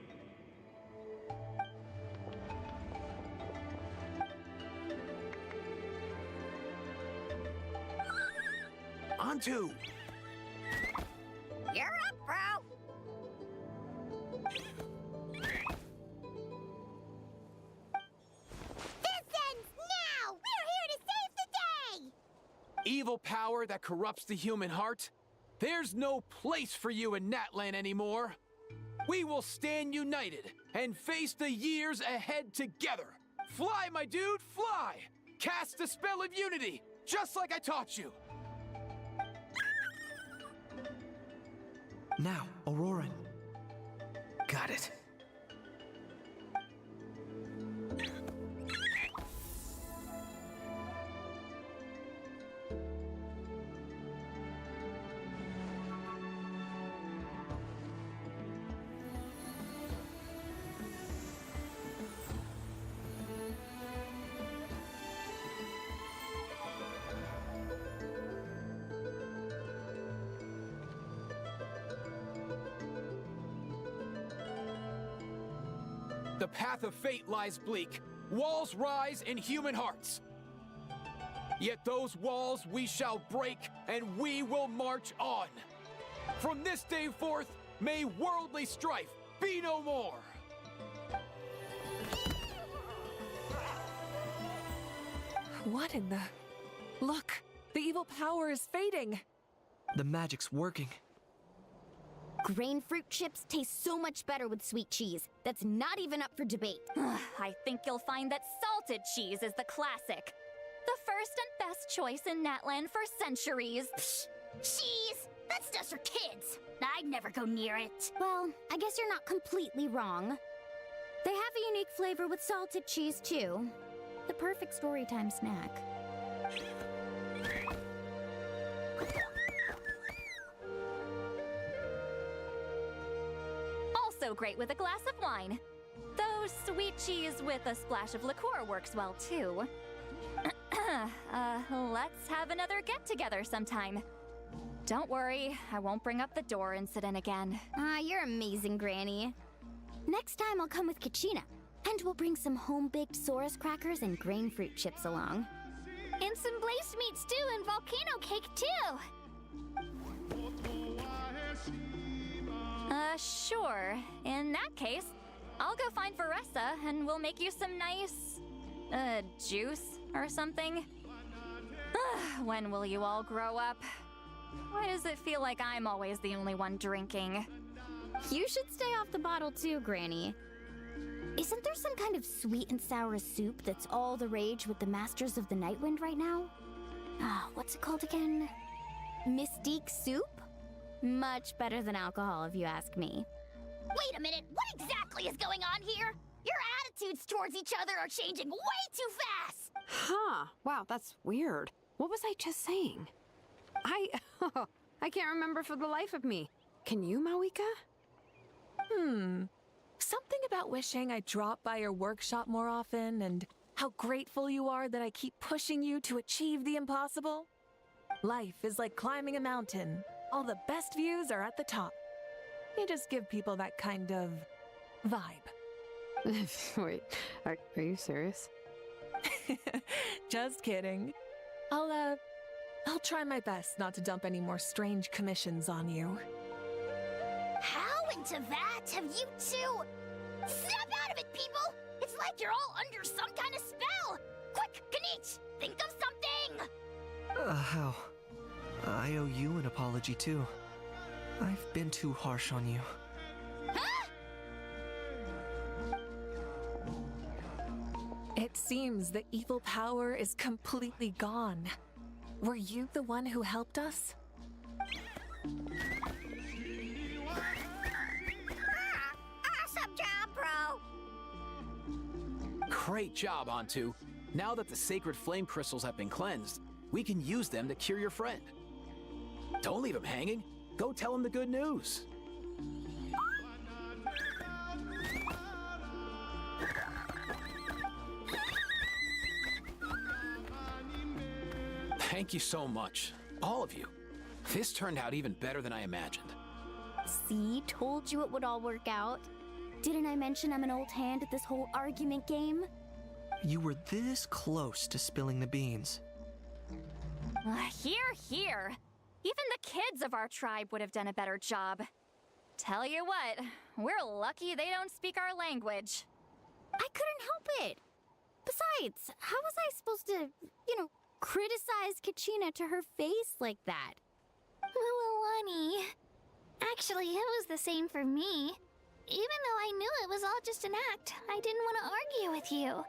Antu! You're up, bro! This ends now! We're here to save the day! Evil power that corrupts the human heart? There's no place for you in Natlan anymore. We will stand united and face the years ahead together. Fly, my dude, fly! Cast the spell of unity, just like I taught you. Now, Auroran. Got it. The path of fate lies bleak. Walls rise in human hearts. Yet those walls we shall break, and we will march on. From this day forth, may worldly strife be no more. What in the... Look, the evil power is fading. The magic's working. Grain fruit chips taste so much better with sweet cheese. That's not even up for debate. I think you'll find that salted cheese is the classic. The first and best choice in Natlan for centuries. Cheese! That's just for kids. I'd never go near it. Well, I guess you're not completely wrong. They have a unique flavor with salted cheese, too. The perfect storytime snack. Also great with a glass of wine. Though sweet cheese with a splash of liqueur works well, too. Let's have another get-together sometime. Don't worry, I won't bring up the door incident again. You're amazing, Granny. Next time I'll come with Kachina, and we'll bring some home-baked Saurus crackers and grain fruit chips along. And some blaze meat stew and volcano cake, too! Sure. In that case, I'll go find Varessa and we'll make you some nice, juice or something. When will you all grow up? Why does it feel like I'm always the only one drinking? You should stay off the bottle too, Granny. Isn't there some kind of sweet and sour soup that's all the rage with the Masters of the Nightwind right now? What's it called again? Mystique soup? Much better than alcohol, if you ask me. Wait a minute, what exactly is going on here? Your attitudes towards each other are changing way too fast! Huh. Wow, that's weird. What was I just saying? I can't remember for the life of me. Can you, Mawika? Something about wishing I dropped by your workshop more often and how grateful you are that I keep pushing you to achieve the impossible. Life is like climbing a mountain. All the best views are at the top. You just give people that kind of vibe. Wait, are you serious? Just kidding. I'll I'll try my best not to dump any more strange commissions on you. How in Teyvat have you two? Snap out of it, people! It's like you're all under some kind of spell! Quick, Kanich, think of something! How? I owe you an apology too. I've been too harsh on you. Huh? It seems the evil power is completely gone. Were you the one who helped us? Awesome job, bro! Great job, Antu. Now that the sacred flame crystals have been cleansed, we can use them to cure your friend. Don't leave him hanging. Go tell him the good news. Thank you so much, all of you. This turned out even better than I imagined. See, told you it would all work out. Didn't I mention I'm an old hand at this whole argument game? You were this close to spilling the beans. Here. Even the kids of our tribe would have done a better job. Tell you what, we're lucky they don't speak our language. I couldn't help it. Besides, how was I supposed to, criticize Kachina to her face like that? Lani. Actually, it was the same for me. Even though I knew it was all just an act, I didn't want to argue with you.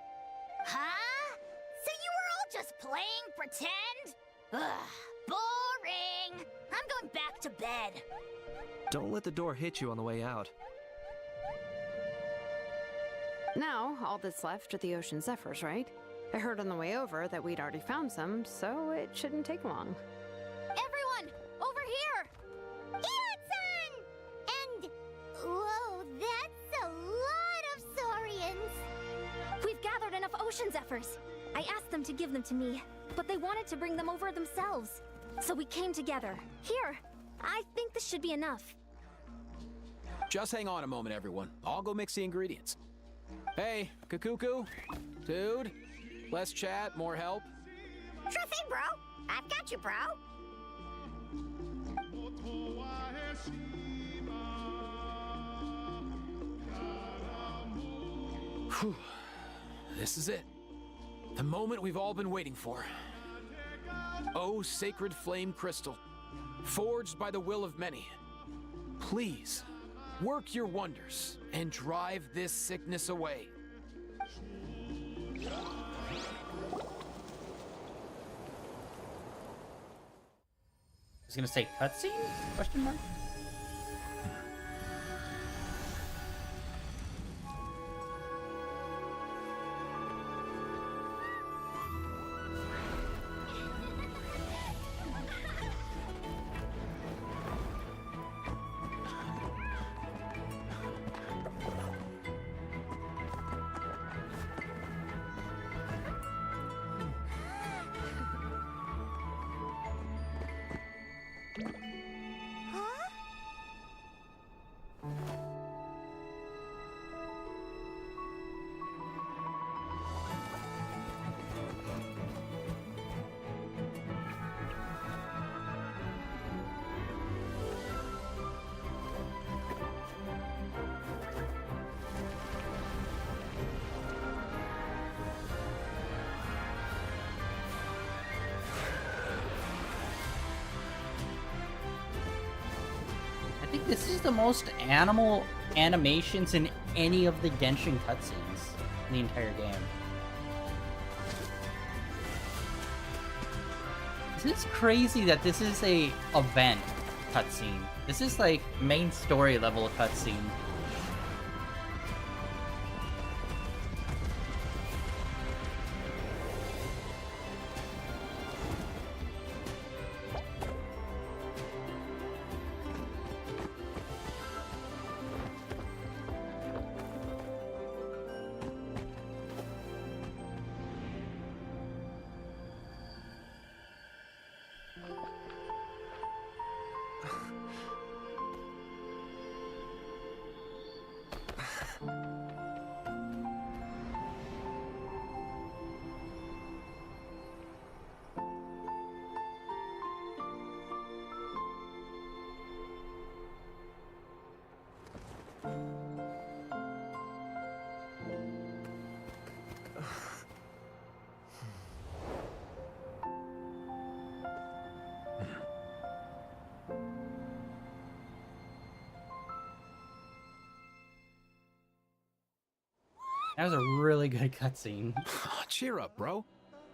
Huh? So you were all just playing pretend? Ugh, boring. I'm going back to bed. Don't let the door hit you on the way out. Now, all that's left are the ocean zephyrs, right? I heard on the way over that we'd already found some, so it shouldn't take long. Everyone, over here! Ilan-san! And... whoa, that's a lot of saurians! We've gathered enough ocean zephyrs. I asked them to give them to me, but they wanted to bring them over themselves. So we came together. Here, I think this should be enough. Just hang on a moment, everyone. I'll go mix the ingredients. Hey, Kakuku, dude, less chat, more help. Sure thing, bro. I've got you, bro. Whew. This is it. The moment we've all been waiting for. Oh, sacred flame crystal, forged by the will of many. Please, work your wonders and drive this sickness away. I was gonna say cutscene? Question mark? I think this is the most animal animations in any of the Genshin cutscenes in the entire game. This is crazy that this is a event cutscene. This is like main story level cutscene. That was a really good cutscene. Cheer up, bro.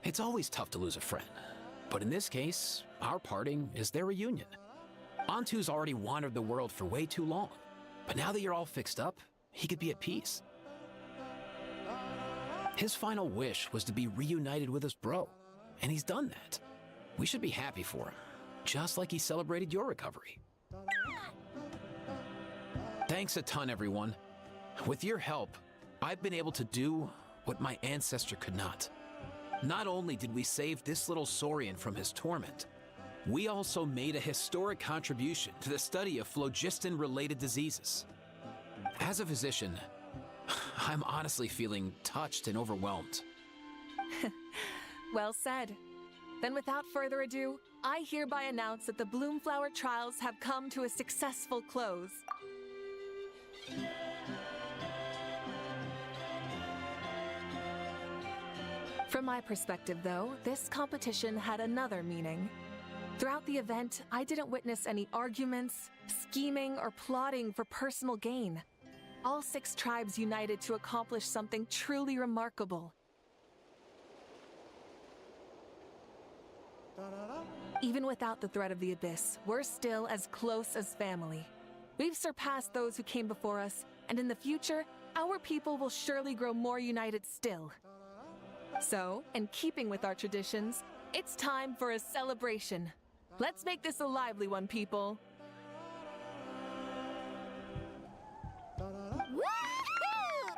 It's always tough to lose a friend. But in this case, our parting is their reunion. Antu's already wandered the world for way too long. But now that you're all fixed up, he could be at peace. His final wish was to be reunited with his bro. And he's done that. We should be happy for him. Just like he celebrated your recovery. Thanks a ton, everyone. With your help, I've been able to do what my ancestor could not. Not only did we save this little Saurian from his torment, we also made a historic contribution to the study of phlogiston-related diseases. As a physician, I'm honestly feeling touched and overwhelmed. Well said. Then without further ado, I hereby announce that the Bloomflower trials have come to a successful close. From my perspective, though, this competition had another meaning. Throughout the event, I didn't witness any arguments, scheming, or plotting for personal gain. All 6 tribes united to accomplish something truly remarkable. Even without the threat of the Abyss, we're still as close as family. We've surpassed those who came before us, and in the future, our people will surely grow more united still. So, in keeping with our traditions, it's time for a celebration. Let's make this a lively one, people.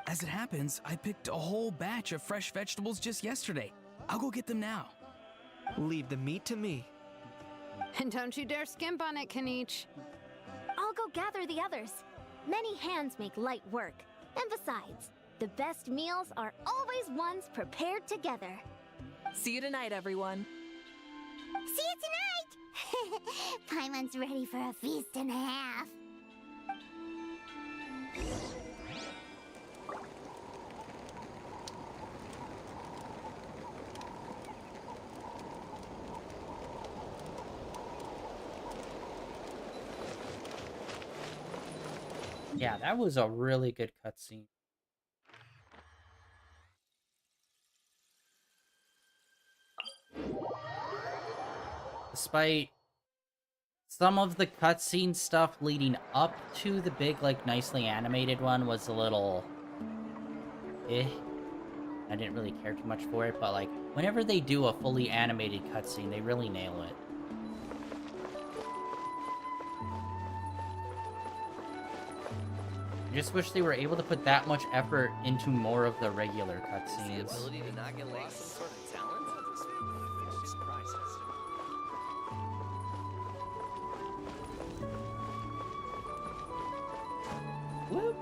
As it happens, I picked a whole batch of fresh vegetables just yesterday. I'll go get them now. Leave the meat to me. And don't you dare skimp on it, Kanich. I'll go gather the others. Many hands make light work. And besides, the best meals are always ones prepared together. See you tonight, everyone. See you tonight! Paimon's ready for a feast and a half. Yeah, that was a really good cutscene. Despite some of the cutscene stuff leading up to the big, like, nicely animated one was a little... I didn't really care too much for it, but, like, whenever they do a fully animated cutscene, they really nail it. I just wish they were able to put that much effort into more of the regular cutscenes. The ability to not get lost some sort of talent? Whoop.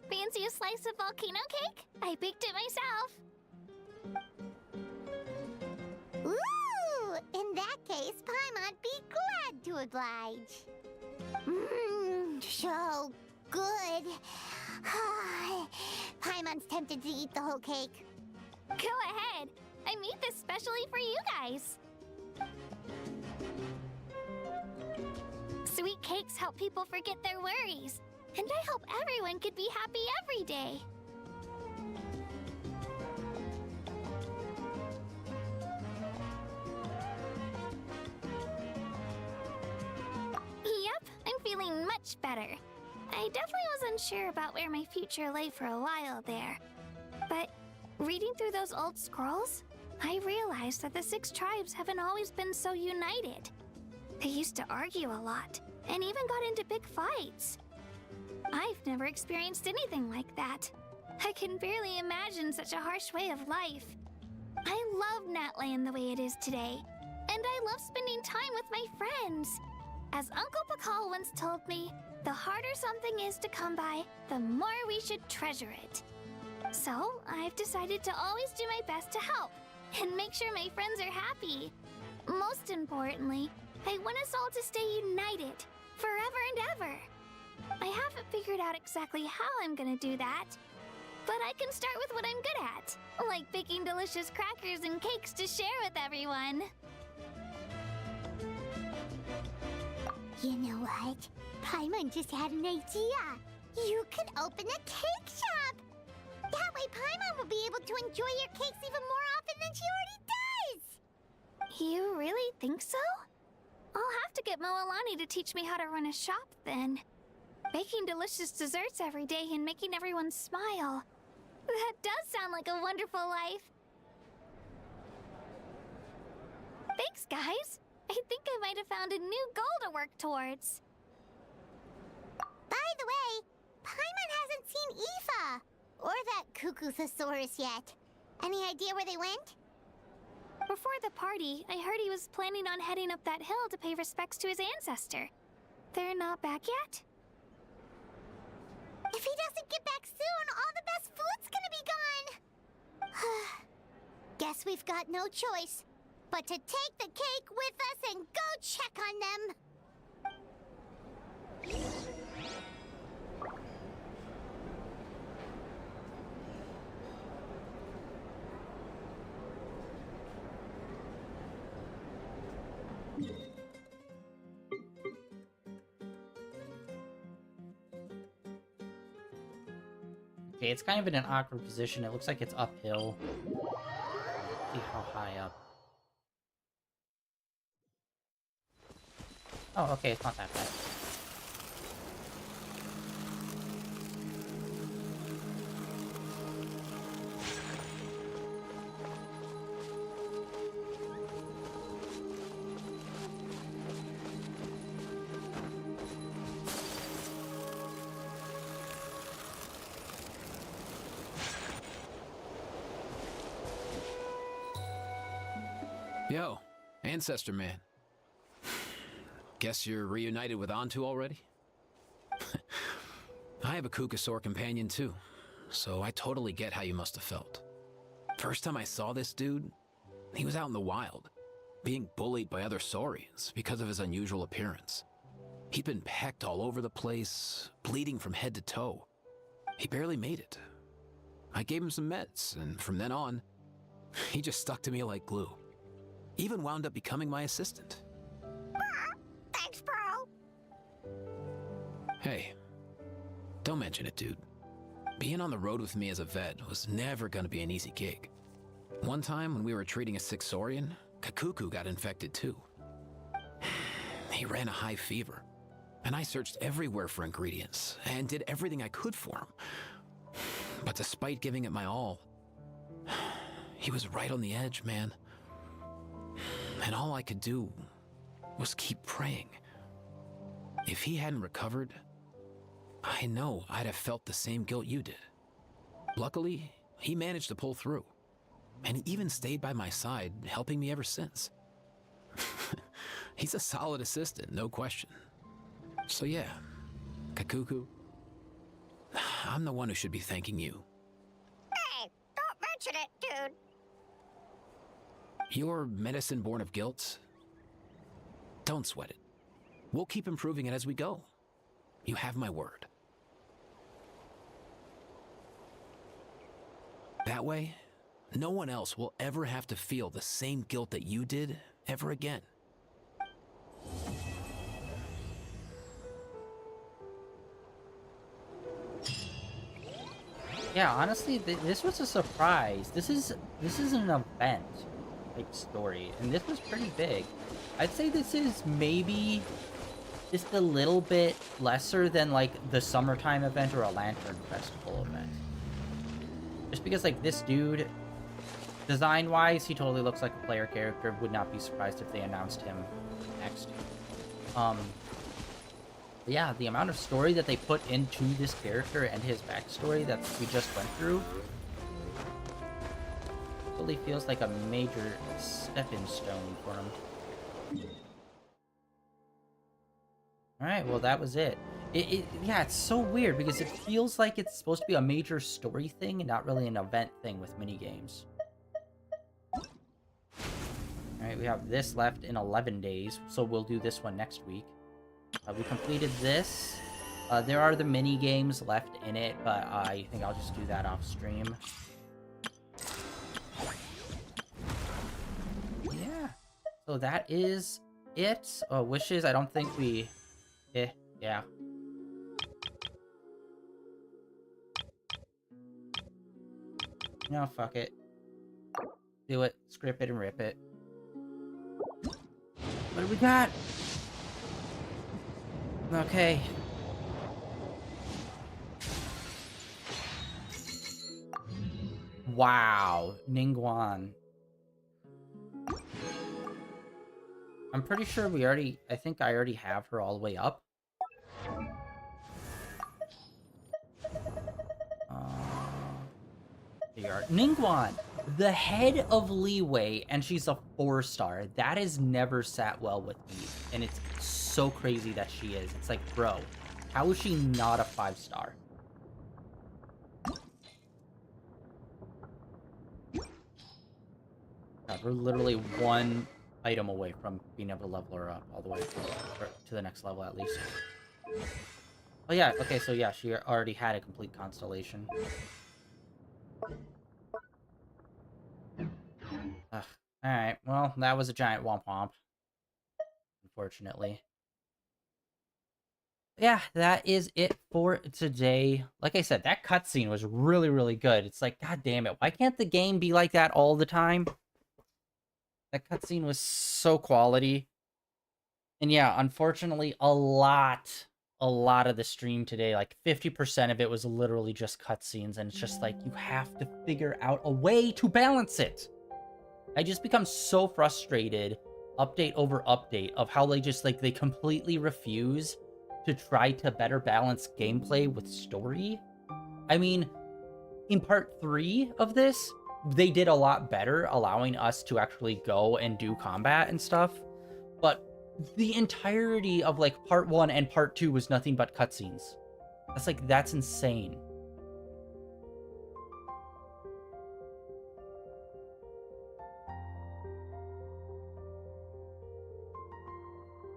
Fancy a slice of volcano cake? I baked it myself. Ooh! In that case, Paimon'd be glad to oblige. Mmm, so good. Paimon's tempted to eat the whole cake. Go ahead. I made this specially for you guys. Sweet cakes help people forget their worries. And I hope everyone could be happy every day. Yep, I'm feeling much better. I definitely wasn't sure about where my future lay for a while there. But reading through those old scrolls, I realized that the 6 tribes haven't always been so united. They used to argue a lot, and even got into big fights. I've never experienced anything like that. I can barely imagine such a harsh way of life. I love Natland the way it is today, and I love spending time with my friends. As Uncle Pakal once told me, the harder something is to come by, the more we should treasure it. So, I've decided to always do my best to help, and make sure my friends are happy. Most importantly, I want us all to stay united, forever and ever. I haven't figured out exactly how I'm gonna do that, But I can start with what I'm good at, like baking delicious crackers and cakes to share with everyone. You know what? Paimon just had an idea. You could open a cake shop. That way Paimon will be able to enjoy your cakes even more often than she already does. You really think so? I'll have to get Moalani to teach me how to run a shop then. Baking delicious desserts every day and making everyone smile. That does sound like a wonderful life. Thanks, guys. I think I might have found a new goal to work towards. By the way, Paimon hasn't seen Aoife or that Cuckoo-thesaurus yet. Any idea where they went? Before the party, I heard he was planning on heading up that hill to pay respects to his ancestor. They're not back yet? If he doesn't get back soon, all the best food's gonna be gone. Guess we've got no choice but to take the cake with us and go check on them. Okay, it's kind of in an awkward position. It looks like it's uphill. See how high up. Oh, okay, it's not that bad. Yo, Ancestor Man. Guess you're reunited with Antu already? I have a Kukasaur companion too, so I totally get how you must have felt. First time I saw this dude, he was out in the wild, being bullied by other Saurians because of his unusual appearance. He'd been pecked all over the place, bleeding from head to toe. He barely made it. I gave him some meds, and from then on, he just stuck to me like glue. Even wound up becoming my assistant. Thanks, bro. Hey, don't mention it, dude. Being on the road with me as a vet was never gonna be an easy gig. One time when we were treating a sick Saurian, Kakuku got infected too. He ran a high fever, and I searched everywhere for ingredients and did everything I could for him. But despite giving it my all, he was right on the edge, man. And all I could do was keep praying. If he hadn't recovered, I know I'd have felt the same guilt you did. Luckily, he managed to pull through, and he even stayed by my side, helping me ever since. He's a solid assistant, no question. So yeah, Kakuku, I'm the one who should be thanking you. Hey, don't mention it, dude. Your medicine born of guilt? Don't sweat it. We'll keep improving it as we go. You have my word. That way, no one else will ever have to feel the same guilt that you did ever again. Yeah, honestly, this was a surprise. This is an event type story, and this was pretty big. I'd say this is maybe just a little bit lesser than like the summertime event or a Lantern Festival event. Just because like this dude, design-wise, he totally looks like a player character. Would not be surprised if they announced him next. Yeah, the amount of story that they put into this character and his backstory that we just went through really feels like a major stepping stone for him. Alright, well that was it. Yeah, it's so weird because it feels like it's supposed to be a major story thing and not really an event thing with minigames. Alright, we have this left in 11 days, so we'll do this one next week. We completed this. There are the mini games left in it, but I think I'll just do that off stream. Yeah. So that is it. Wishes, I don't think we... yeah. No, fuck it. Do it. Script it and rip it. What do we got? Okay. Wow. Ningguang. I'm pretty sure we already... I think I already have her all the way up. Here. Ningguang! The head of Leeway, and she's a 4-star. That has never sat well with me. And it's so crazy that she is. It's like, bro, how is she not a 5-star? God, we're literally one item away from being able to level her up all the way to the next level, at least. Oh yeah, okay, so yeah, she already had a complete constellation. Alright, well, that was a giant womp womp. Unfortunately. Yeah, that is it for today. Like I said, that cutscene was really, really good. It's like, god damn it, why can't the game be like that all the time? That cutscene was so quality. And yeah, unfortunately, a lot of the stream today, like 50% of it was literally just cutscenes, and it's just like, you have to figure out a way to balance it. I just become so frustrated, update over update, of how they just, like, they completely refuse to try to better balance gameplay with story. I mean, in part 3 of this, they did a lot better, allowing us to actually go and do combat and stuff. But the entirety of, like, part 1 and part 2 was nothing but cutscenes. That's, like, that's insane.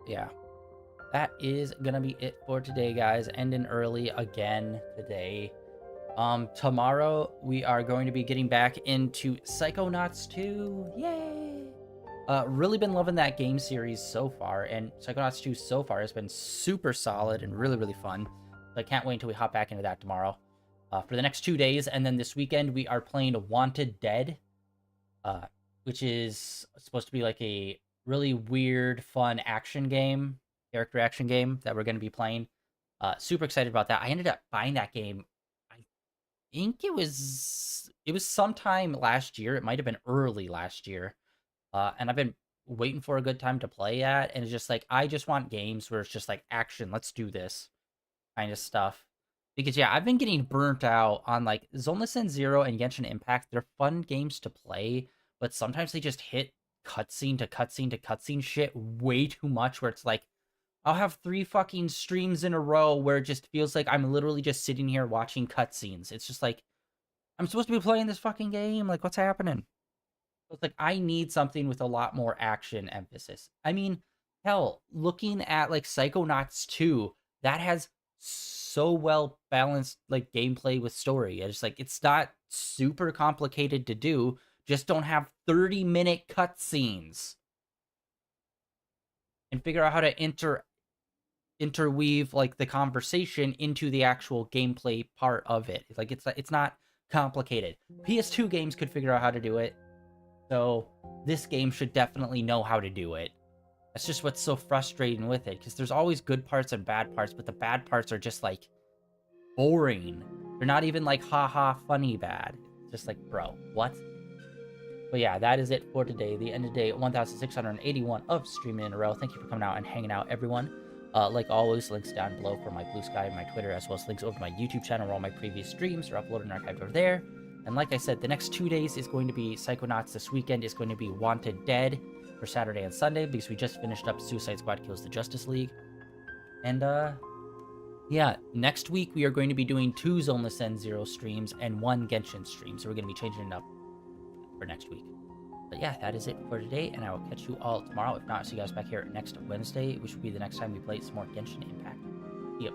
Yeah. That is gonna be it for today, guys. Ending early again today. Tomorrow we are going to be getting back into Psychonauts 2. Yay! Really been loving that game series so far, and Psychonauts 2 so far has been super solid and really, really fun. So I can't wait until we hop back into that tomorrow. For the next 2 days, and then this weekend we are playing Wanted Dead, which is supposed to be like a really weird, fun action game, character action game that we're going to be playing. Super excited about that. I ended up buying that game, I think it was sometime last year. It might have been early last year. And I've been waiting for a good time to play at, and it's just like, I just want games where it's just like action, let's do this kind of stuff. Because yeah, I've been getting burnt out on like Zoneless and Zero and Genshin Impact. They're fun games to play, but sometimes they just hit cutscene to cutscene to cutscene shit way too much, where it's like, I'll have 3 fucking streams in a row where it just feels like I'm literally just sitting here watching cutscenes. It's just like, I'm supposed to be playing this fucking game, like, what's happening? So it's like, I need something with a lot more action emphasis. I mean, hell, looking at like Psychonauts 2, that has so well balanced like gameplay with story. It's like, it's not super complicated to do, just don't have 30-minute cutscenes. And figure out how to interweave like the conversation into the actual gameplay part of it. Like, it's not complicated. PS2 games could figure out how to do it, so this game should definitely know how to do it. That's just what's so frustrating with it, because there's always good parts and bad parts, but the bad parts are just like boring. They're not even like haha funny bad. It's just like, bro, what? But yeah, that is it for today. The end of day 1681 of streaming in a row. Thank you for coming out and hanging out, everyone. Like always, links down below for my Blue Sky and my Twitter, as well as links over to my YouTube channel where all my previous streams are uploaded and archived over there. And like I said, the next 2 days is going to be Psychonauts. This weekend is going to be Wanted Dead for Saturday and Sunday, because we just finished up Suicide Squad Kills the Justice League. And yeah, next week we are going to be doing 2 Zoneless End Zero streams and 1 Genshin stream. So we're going to be changing it up for next week. But yeah, that is it for today, and I will catch you all tomorrow. If not, I'll see you guys back here next Wednesday, which will be the next time we play some more Genshin Impact. Yep.